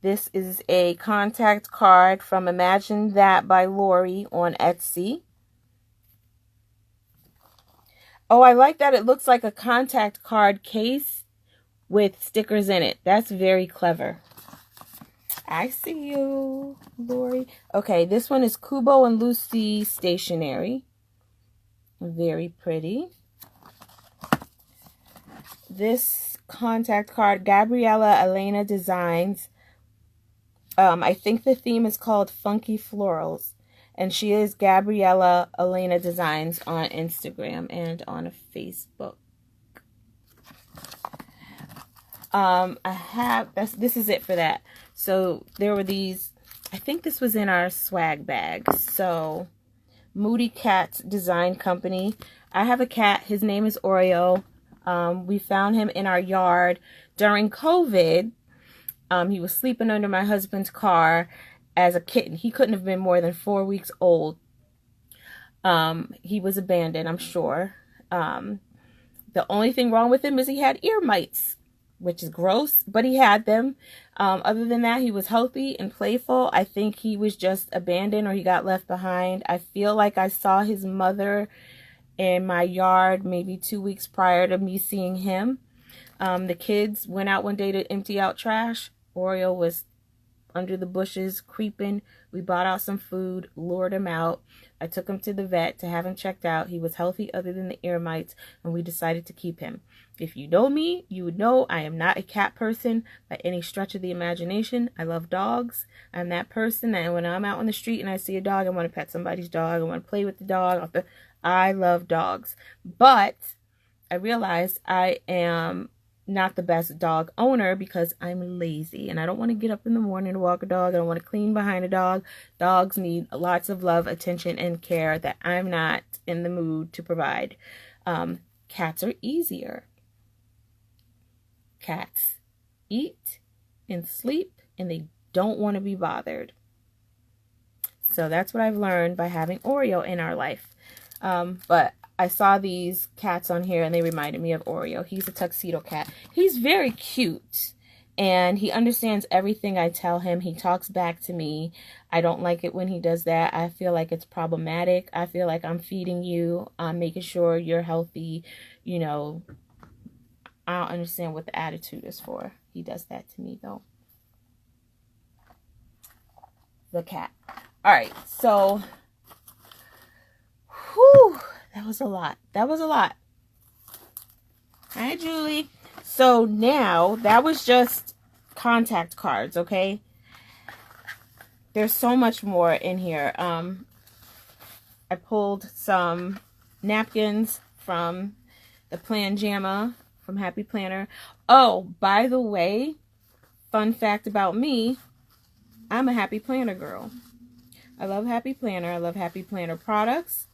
This is a contact card from Imagine That by Lori on Etsy. Oh, I like that it looks like a contact card case with stickers in it. That's very clever. I see you, Lori. Okay, this one is Kubo and Lucy Stationery. Very pretty. This contact card, Gabriella Elena Designs. I think the theme is called Funky Florals. And she is Gabriella Elena Designs on Instagram and on Facebook. This is it for that. So there were these, I think this was in our swag bag. So Moody Cats Design Company. I have a cat. His name is Oreo. We found him in our yard during COVID. He was sleeping under my husband's car as a kitten. He couldn't have been more than 4 weeks old. He was abandoned, I'm sure. The only thing wrong with him is he had ear mites, which is gross, but he had them. Other than that, he was healthy and playful. I think he was just abandoned or he got left behind. I feel like I saw his mother in my yard maybe 2 weeks prior to me seeing him. The kids went out one day to empty out trash. Oreo was under the bushes creeping. We bought out some food, lured him out. I took him to the vet to have him checked out. He was healthy other than the ear mites, and we decided to keep him. If you know me, you would know I am not a cat person by any stretch of the imagination. I love dogs. I'm that person that when I'm out on the street and I see a dog, I want to pet somebody's dog. I want to play with the dog. I love dogs. But I realized I am not the best dog owner because I'm lazy and I don't want to get up in the morning to walk a dog. I don't want to clean behind a dog. Dogs need lots of love, attention, and care that I'm not in the mood to provide. Cats are easier. Cats eat and sleep and they don't want to be bothered. So that's what I've learned by having Oreo in our life. But I saw these cats on here and they reminded me of Oreo. He's a tuxedo cat. He's very cute and he understands everything I tell him. He talks back to me. I don't like it when he does that. I feel like it's problematic. I feel like I'm feeding you. I'm making sure you're healthy. You know, I don't understand what the attitude is for. He does that to me though. The cat. All right, so whew. That was a lot. That was a lot. Hi, Julie. So now, that was just contact cards, okay? There's so much more in here. I pulled some napkins from the Plan Jamma from Happy Planner. Oh, by the way, fun fact about me, I'm a Happy Planner girl. I love Happy Planner. I love Happy Planner products.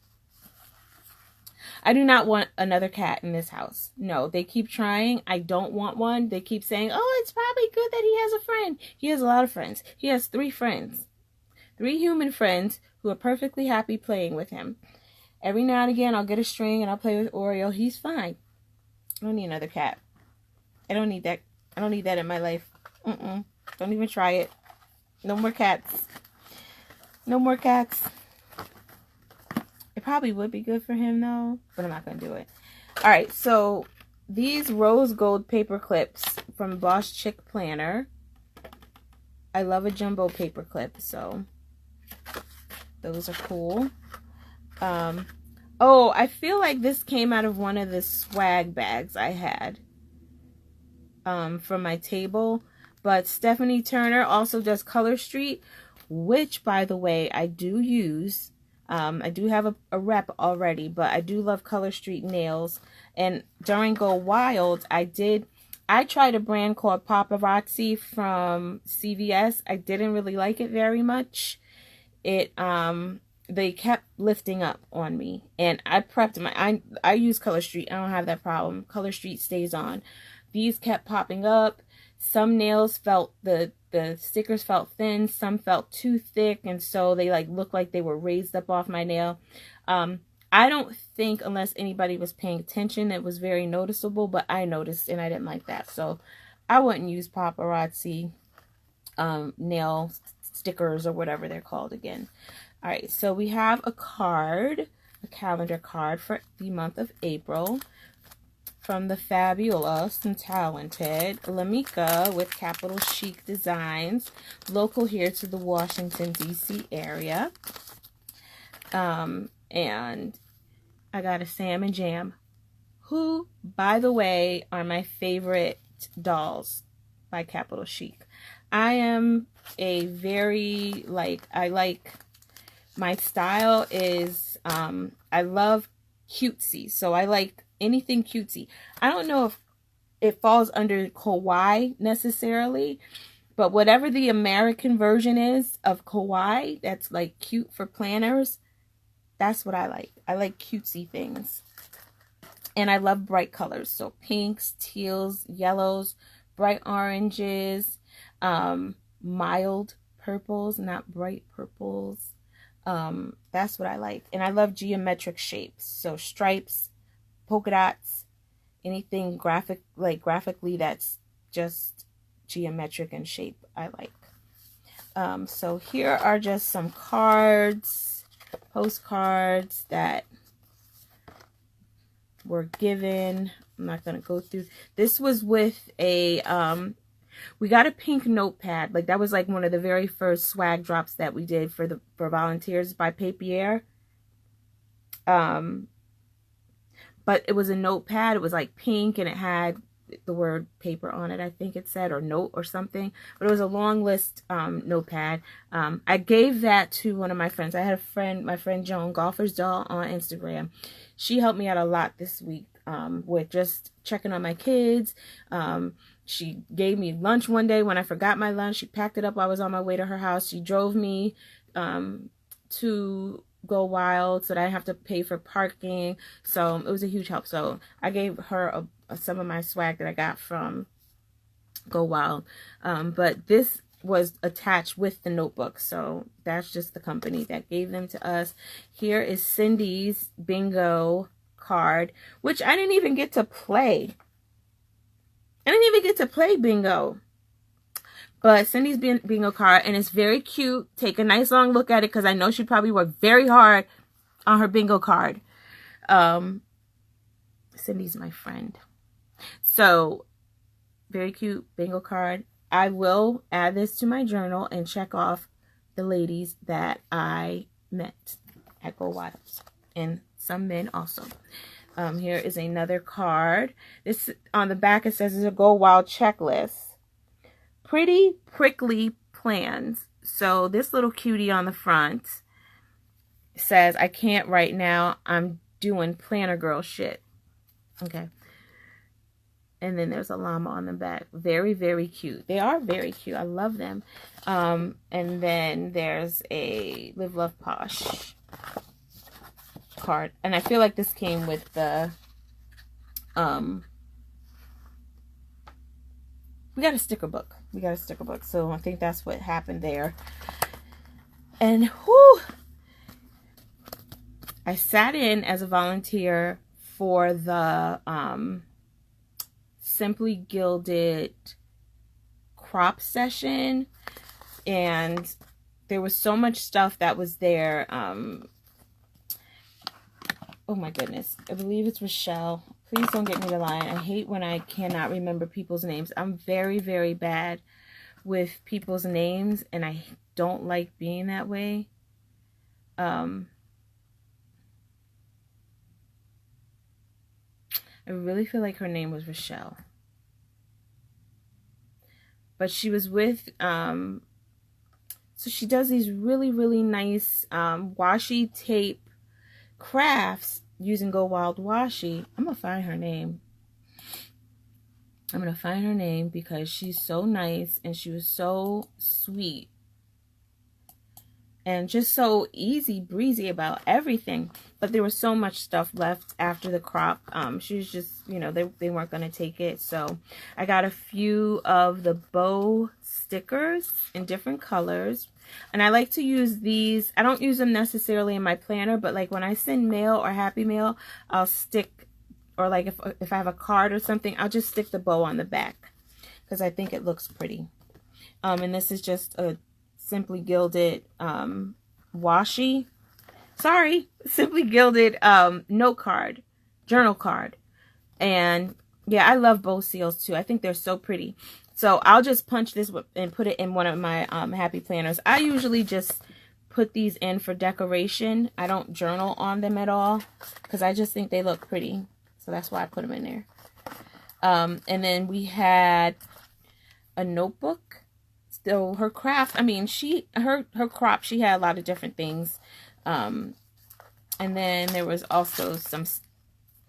I do not want another cat in this house. No, they keep trying. I don't want one. They keep saying, oh, it's probably good that he has a friend. He has a lot of friends. He has 3 friends. 3 human friends who are perfectly happy playing with him. Every now and again, I'll get a string and I'll play with Oreo. He's fine. I don't need another cat. I don't need that. I don't need that in my life. Don't even try it. No more cats. No more cats. It probably would be good for him though, but I'm not going to do it. All right, so these rose gold paper clips from Boss Chick Planner. I love a jumbo paper clip, so those are cool. Oh, I feel like this came out of one of the swag bags I had from my table. But Stephanie Turner also does Color Street, which, by the way, I do use. I do have a rep already, but I do love Color Street nails. And during Go Wild, I tried a brand called Paparazzi from CVS. I didn't really like it very much. They kept lifting up on me, and I prepped I use Color Street. I don't have that problem. Color Street stays on. These kept popping up. Some nails felt, the stickers felt thin, some felt too thick, and so they like looked like they were raised up off my nail. I don't think, unless anybody was paying attention, it was very noticeable, but I noticed and I didn't like that. So I wouldn't use Paparazzi nail stickers or whatever they're called again. All right, so we have a card, a calendar card for the month of April from the fabulous and talented Lamika with Capital Chic Designs, local here to the Washington, D.C. area. And I got a Sam and Jam, who, by the way, are my favorite dolls by Capital Chic. I am a very, my style is, I love cutesy, so I like anything cutesy. I don't know if it falls under kawaii necessarily, but whatever the American version is of kawaii, that's like cute for planners, that's what I like. I like cutesy things. And I love bright colors. So pinks, teals, yellows, bright oranges, mild purples, not bright purples. That's what I like. And I love geometric shapes. So stripes, polka dots, anything graphically that's just geometric in shape, I like. So here are just some cards, postcards that were given. I'm not going to go through. This was with a, we got a pink notepad. Like that was like one of the very first swag drops that we did for volunteers by Papier. But it was a notepad. It was like pink and it had the word paper on it, I think it said, or note or something. But it was a long list notepad. I gave that to one of my friends. I had a friend, my friend Joan, Golfer's Doll on Instagram. She helped me out a lot this week with just checking on my kids. She gave me lunch one day when I forgot my lunch. She packed it up while I was on my way to her house. She drove me to Go Wild so that I didn't have to pay for parking. So it was a huge help. So I gave her some of my swag that I got from Go Wild. But this was attached with the notebook. So that's just the company that gave them to us. Here is Cindy's bingo card, which I didn't even get to play. I didn't even get to play bingo. But Cindy's bingo card, and it's very cute. Take a nice long look at it because I know she probably worked very hard on her bingo card. Cindy's my friend. So, very cute bingo card. I will add this to my journal and check off the ladies that I met at Go Wild. And some men also. Here is another card. This on the back it says it's a Go Wild checklist. Pretty prickly plans. So this little cutie on the front says, I can't right now. I'm doing planner girl shit. Okay. And then there's a llama on the back. Very, very cute. They are very cute. I love them. And then there's a Live Love Posh card. And I feel like this came with the we got a sticker book. We got a sticker book. So I think that's what happened there. And whew, I sat in as a volunteer for the Simply Gilded crop session. And there was so much stuff that was there. Oh my goodness. I believe it's Rochelle. Please don't get me to lie. I hate when I cannot remember people's names. I'm very, very bad with people's names, and I don't like being that way. I really feel like her name was Rochelle. But she was with, so she does these really, really nice washi tape crafts using Go Wild washi. I'm gonna find her name. I'm gonna find her name because she's so nice and she was so sweet and just so easy breezy about everything. But there was so much stuff left after the crop. She was just, you know, they weren't gonna take it. So I got a few of the bow stickers in different colors. And I like to use these. I don't use them necessarily in my planner, but like when I send mail or happy mail, I'll stick, or like if I have a card or something, I'll just stick the bow on the back because I think it looks pretty. And this is just a Simply Gilded washi. Sorry, Simply Gilded note card, journal card. And yeah, I love bow seals too. I think they're so pretty. So I'll just punch this and put it in one of my happy planners. I usually just put these in for decoration. I don't journal on them at all because I just think they look pretty. So that's why I put them in there. And then we had a notebook. So her craft, I mean, her crop, she had a lot of different things. And then there was also some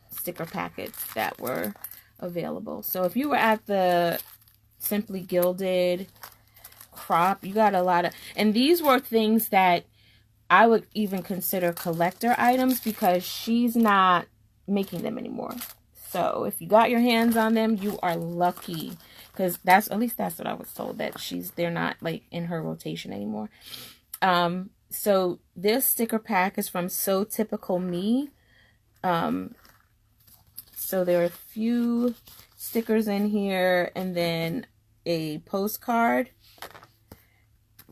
sticker packets that were available. So if you were at the Simply Gilded crop, you got a lot of, and these were things that I would even consider collector items because she's not making them anymore. So if you got your hands on them, you are lucky, because at least that's what I was told, that they're not like in her rotation anymore. So this sticker pack is from So Typical Me. So there are a few stickers in here and then a postcard.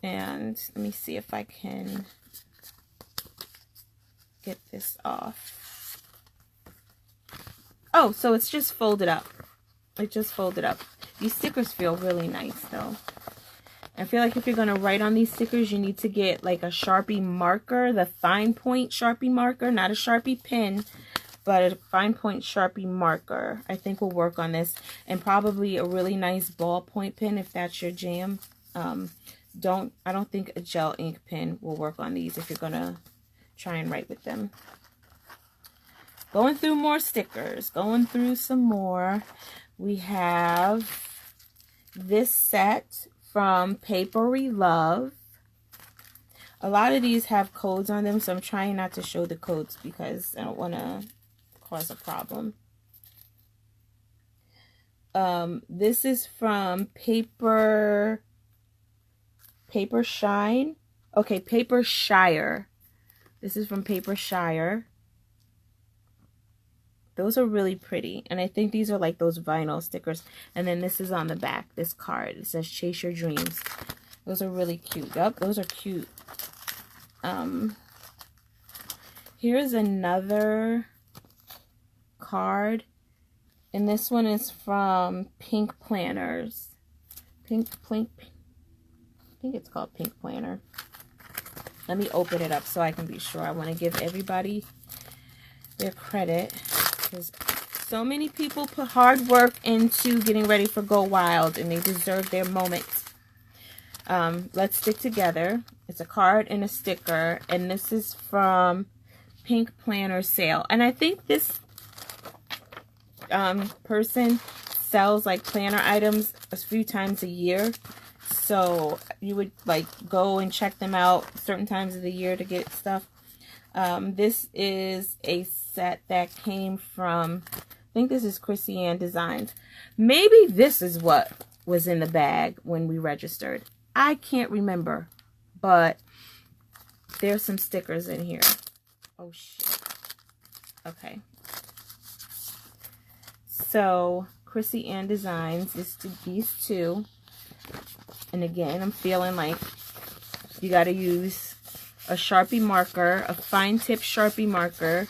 And let me see if I can get this off. Oh, so it's just folded up. It just folded up. These stickers feel really nice though. I feel like if you're going to write on these stickers, you need to get like a Sharpie marker, the fine point Sharpie marker, not a Sharpie pen, but a fine point Sharpie marker. I think will work on this, and probably a really nice ballpoint pen if that's your jam. I don't think a gel ink pen will work on these if you're going to try and write with them. Going through more stickers, going through some more. We have this set from Papery Love. A lot of these have codes on them, so I'm trying not to show the codes because I don't want to cause a problem. This is from Paper Shine. Okay, Paper Shire. This is from Paper Shire. Those are really pretty. And I think these are like those vinyl stickers. And then this is on the back, this card. It says Chase Your Dreams. Those are really cute. Yep, those are cute. Here's another card. And this one is from Pink Planners. I think it's called Pink Planner. Let me open it up so I can be sure. I want to give everybody their credit, because so many people put hard work into getting ready for Go Wild, and they deserve their moment. Let's Stick Together. It's a card and a sticker, and this is from Pink Planner Sale. And I think this person sells like planner items a few times a year, so you would like go and check them out certain times of the year to get stuff. This is a set that came from, I think this is Chrissy Ann Designs. Maybe this is what was in the bag when we registered. I can't remember, but there's some stickers in here. Oh shit. Okay. So Chrissy Ann Designs is these two. And again, I'm feeling like you got to use a Sharpie marker, a fine tip Sharpie marker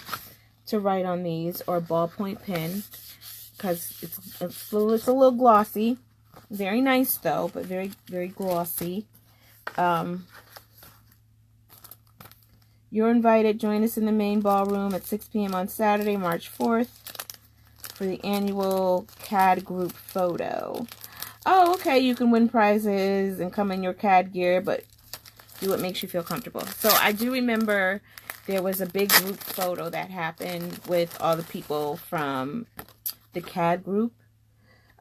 to write on these, or a ballpoint pen, because it's a little glossy. Very nice though, but very, very glossy. You're invited. Join us in the main ballroom at 6 p.m. on Saturday, March 4th for the annual CAD group photo. Oh, okay. You can win prizes and come in your CAD gear, but do what makes you feel comfortable. So I do remember there was a big group photo that happened with all the people from the CAD group.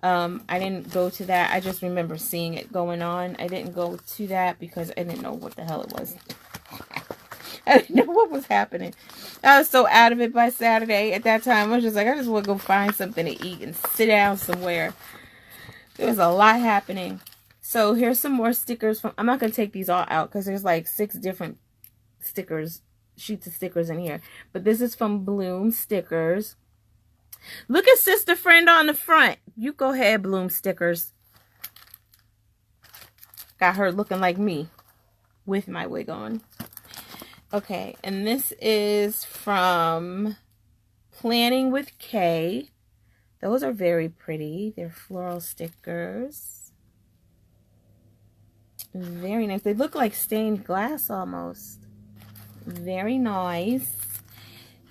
I didn't go to that. I just remember seeing it going on. I didn't go to that because I didn't know what the hell it was. I didn't know what was happening. I was so out of it by Saturday. At that time, I was just like, I just want to go find something to eat and sit down somewhere. There was a lot happening. So here's some more stickers from, I'm not going to take these all out because there's like 6 different stickers, sheets of stickers in here. But this is from Bloom Stickers. Look at Sister Friend on the front. You go ahead, Bloom Stickers. Got her looking like me with my wig on. Okay, and this is from Planning with Kay. Those are very pretty. They're floral stickers. Very nice. They look like stained glass almost. Very nice.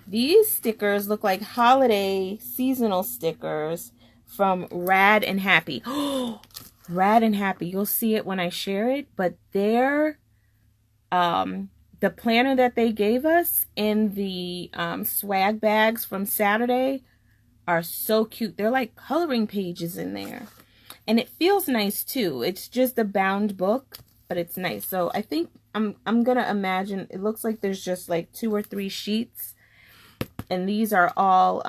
These stickers look like holiday seasonal stickers from Rad and Happy. Rad and Happy. You'll see it when I share it, but they're the planner that they gave us in the swag bags from Saturday are so cute. They're like coloring pages in there. And it feels nice too. It's just a bound book, but it's nice. So I think I'm gonna imagine it looks like there's just like 2 or 3 sheets. And these are all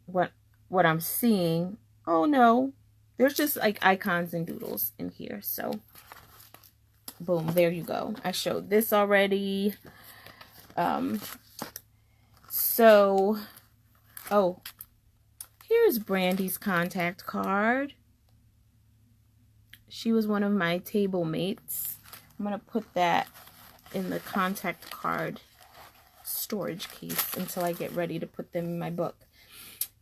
what I'm seeing. Oh no. There's just like icons and doodles in here. So boom, there you go. I showed this already. Oh, here's Brandy's contact card. She was one of my table mates. I'm going to put that in the contact card storage case until I get ready to put them in my book.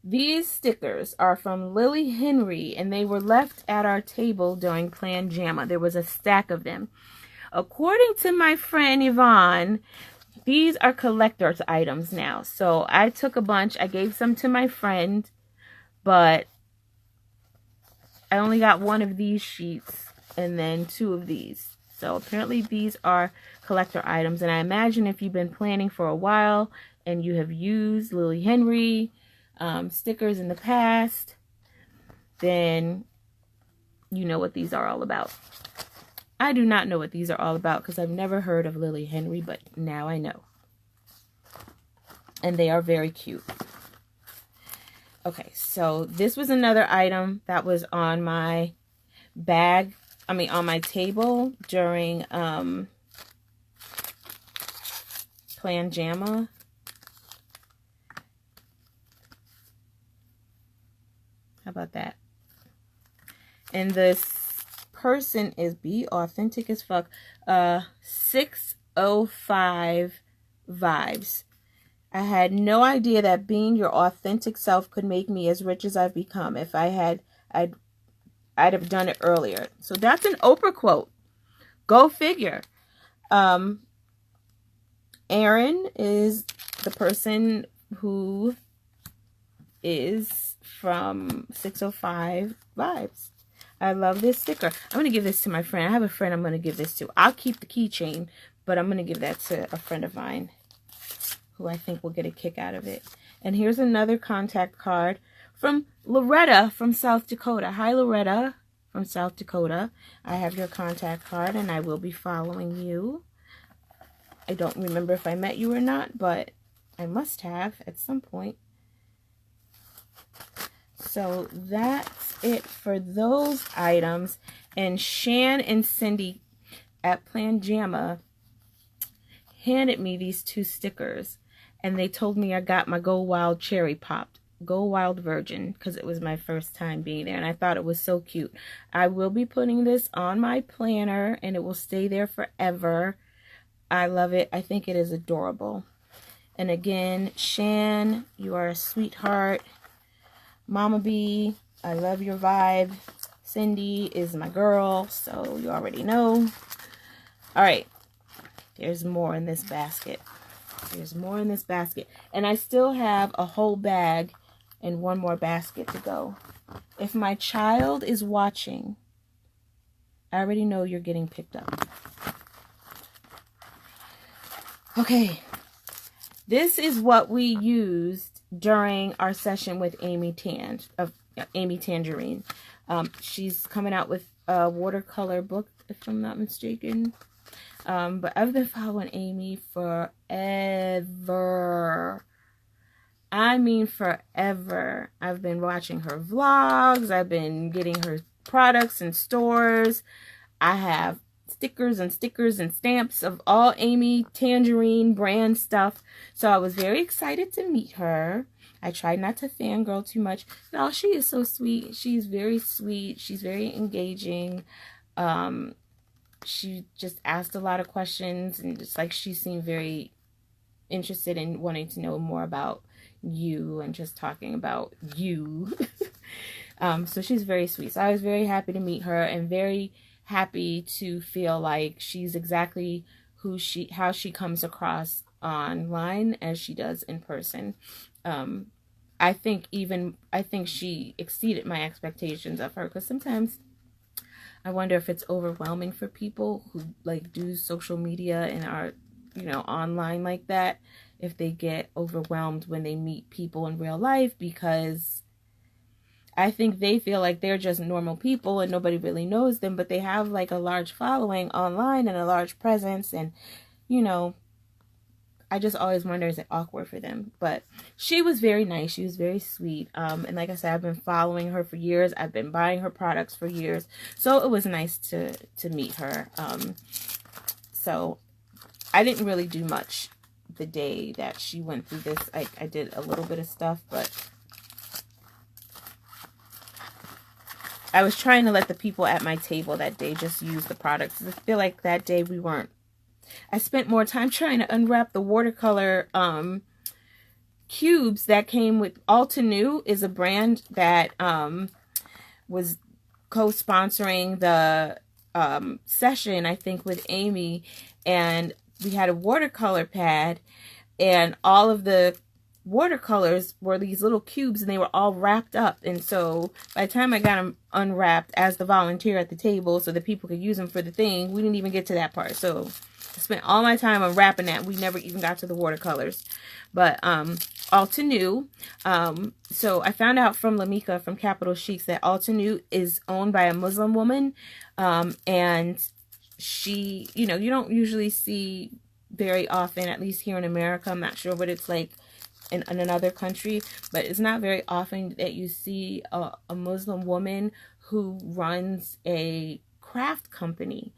These stickers are from Lily Henry, and they were left at our table during Plan Jamma. There was a stack of them. According to my friend Yvonne, these are collector's items now. So I took a bunch. I gave some to my friend, but I only got 1 of these sheets and then 2 of these. So apparently these are collector items. And I imagine if you've been planning for a while and you have used Lily Henry stickers in the past, then you know what these are all about. I do not know what these are all about because I've never heard of Lily Henry, but now I know. And they are very cute. Okay, so this was another item that was on my on my table during Plan Jamma. How about that? And this person is Be Authentic as Fuck. 605 vibes. I had no idea that being your authentic self could make me as rich as I've become. If I had, I'd have done it earlier. So that's an Oprah quote. Go figure. Aaron is the person who is from 605 Vibes. I love this sticker. I'm going to give this to my friend. I have a friend I'm going to give this to. I'll keep the keychain, but I'm going to give that to a friend of mine who I think will get a kick out of it. And here's another contact card from Loretta from South Dakota. Hi, Loretta from South Dakota. I have your contact card, and I will be following you. I don't remember if I met you or not, but I must have at some point. So that's it for those items. And Shan and Cindy at Plan Jamma handed me these 2 stickers. And they told me I got my Go Wild Cherry Popped. Go Wild Virgin. Because it was my first time being there. And I thought it was so cute. I will be putting this on my planner. And it will stay there forever. I love it. I think it is adorable. And again, Shan, you are a sweetheart. Mama B, I love your vibe. Cindy is my girl, so you already know. All right, there's more in this basket. There's more in this basket. And I still have a whole bag and 1 more basket to go. If my child is watching, I already know you're getting picked up. Okay, this is what we used during our session with Amy Tangerine. She's coming out with a watercolor book, if I'm not mistaken. But I've been following Amy forever. I mean forever. I've been watching her vlogs. I've been getting her products in stores. I have stickers and stamps of all Amy Tangerine brand stuff. So I was very excited to meet her. I tried not to fangirl too much. No, she is so sweet. She's very sweet. She's very engaging. She just asked a lot of questions, and just like she seemed very interested in wanting to know more about you and just talking about you. So she's very sweet. So I was very happy to meet her and very happy to feel like she's exactly how she comes across online as she does in person. I think she exceeded my expectations of her, because sometimes I wonder if it's overwhelming for people who like do social media and are, online like that, if they get overwhelmed when they meet people in real life, because I think they feel like they're just normal people and nobody really knows them, but they have like a large following online and a large presence. And, you know, I just always wonder, is it awkward for them? But she was very nice. She was very sweet. And like I said, I've been following her for years. I've been buying her products for years. So it was nice to meet her. So I didn't really do much the day that she went through this. I did a little bit of stuff, but I was trying to let the people at my table that day just use the products. I feel like that day we weren't. I spent more time trying to unwrap the watercolor cubes that came with Altenew. Is a brand that was co-sponsoring the session, I think, with Amy. And we had a watercolor pad, and all of the watercolors were these little cubes, and they were all wrapped up. And so by the time I got them unwrapped as the volunteer at the table so that people could use them for the thing, we didn't even get to that part. So I spent all my time unwrapping that. We never even got to the watercolors. But Altenew, so I found out from Lamika from Capital Chics that Altenew is owned by a Muslim woman, and she, you know, you don't usually see very often, at least here in America. I'm not sure what it's like in another country, but it's not very often that you see a Muslim woman who runs a craft company,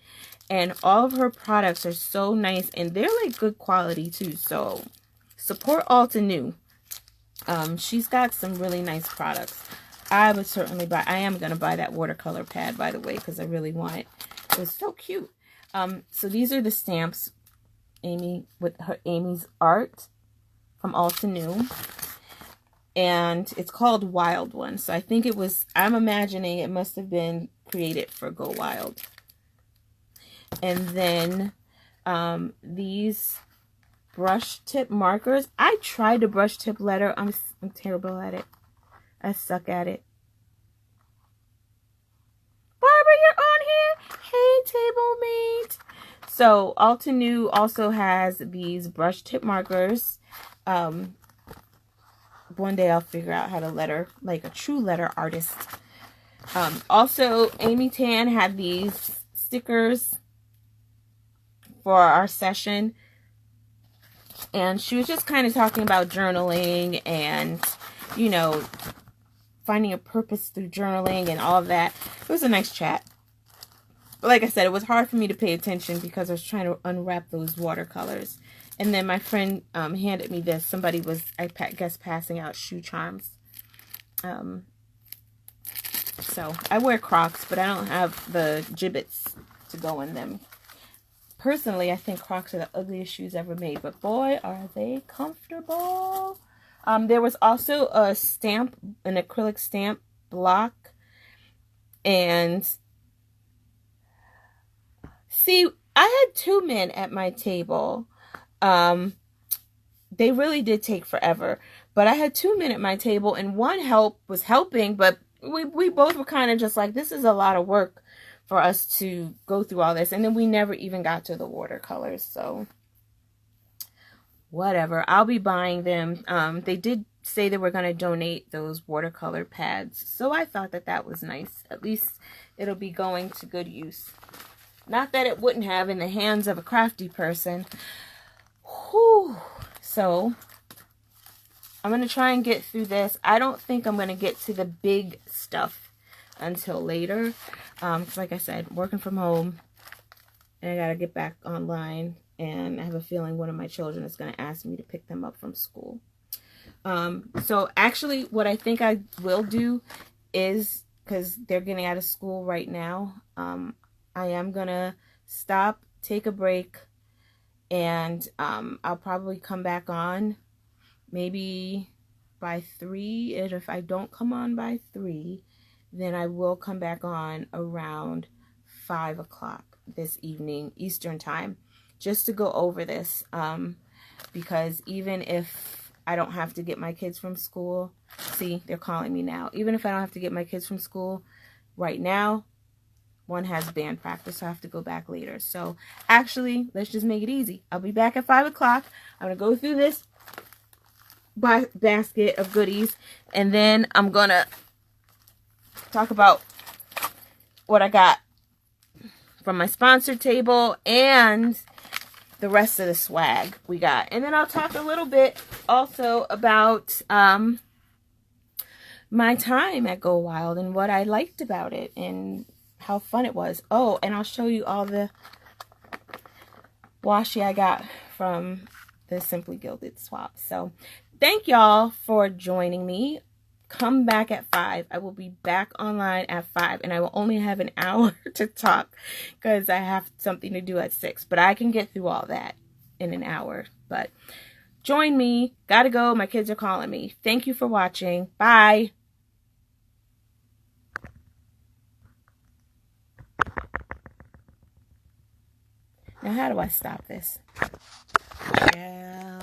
and all of her products are so nice, and they're like good quality too. So support Altenew. She's got some really nice products. I would certainly buy. I am gonna buy that watercolor pad, by the way, because I really want it. It was so cute. So these are the stamps, Amy, with her Amy's art from Altenew, and it's called Wild One. So I think it was, I'm imagining it must have been created for Go Wild. And then these brush tip markers. I tried to brush tip letter. I'm terrible at it. I suck at it. Barbara, you're on here. Hey, table mate. So Altenew also has these brush tip markers. One day I'll figure out how to letter like a true letter artist. Also, Amy Tan had these stickers for our session, and she was just kind of talking about journaling and, you know, finding a purpose through journaling and all of that. It was a nice chat. But like I said, it was hard for me to pay attention because I was trying to unwrap those watercolors. And then my friend handed me this. Somebody was, I guess, passing out shoe charms. So I wear Crocs, but I don't have the gibbets to go in them. Personally, I think Crocs are the ugliest shoes ever made, but boy, are they comfortable. There was also a stamp, an acrylic stamp block. And see, I had two men at my table. They really did take forever, but I had two men at my table, and one was helping, but we both were kind of just like, this is a lot of work for us to go through all this. And then we never even got to the watercolors. So whatever, I'll be buying them. They did say they were going to donate those watercolor pads, so I thought that that was nice. At least it'll be going to good use. Not that it wouldn't have in the hands of a crafty person. Whew. So I'm going to try and get through this. I don't think I'm going to get to the big stuff until later. Because like I said, working from home, and I got to get back online. And I have a feeling one of my children is going to ask me to pick them up from school. So actually what I think I will do is, because they're getting out of school right now, I am going to stop, take a break, and I'll probably come back on maybe by 3. And if I don't come on by 3, then I will come back on around 5 o'clock this evening, Eastern time, just to go over this. Because even if I don't have to get my kids from school, see, they're calling me now. Even if I don't have to get my kids from school right now, one has band practice, so I have to go back later. So actually, let's just make it easy. I'll be back at 5 o'clock. I'm going to go through this basket of goodies, and then I'm going to talk about what I got from my sponsored table and the rest of the swag we got. And then I'll talk a little bit also about my time at Go Wild and what I liked about it and how fun it was. Oh, and I'll show you all the washi I got from the Simply Gilded swap. So thank y'all for joining me. Come back at 5. I will be back online at 5, and I will only have an hour to talk because I have something to do at 6, but I can get through all that in an hour. But join me. Gotta go. My kids are calling me. Thank you for watching. Bye. Now, how do I stop this? Yeah.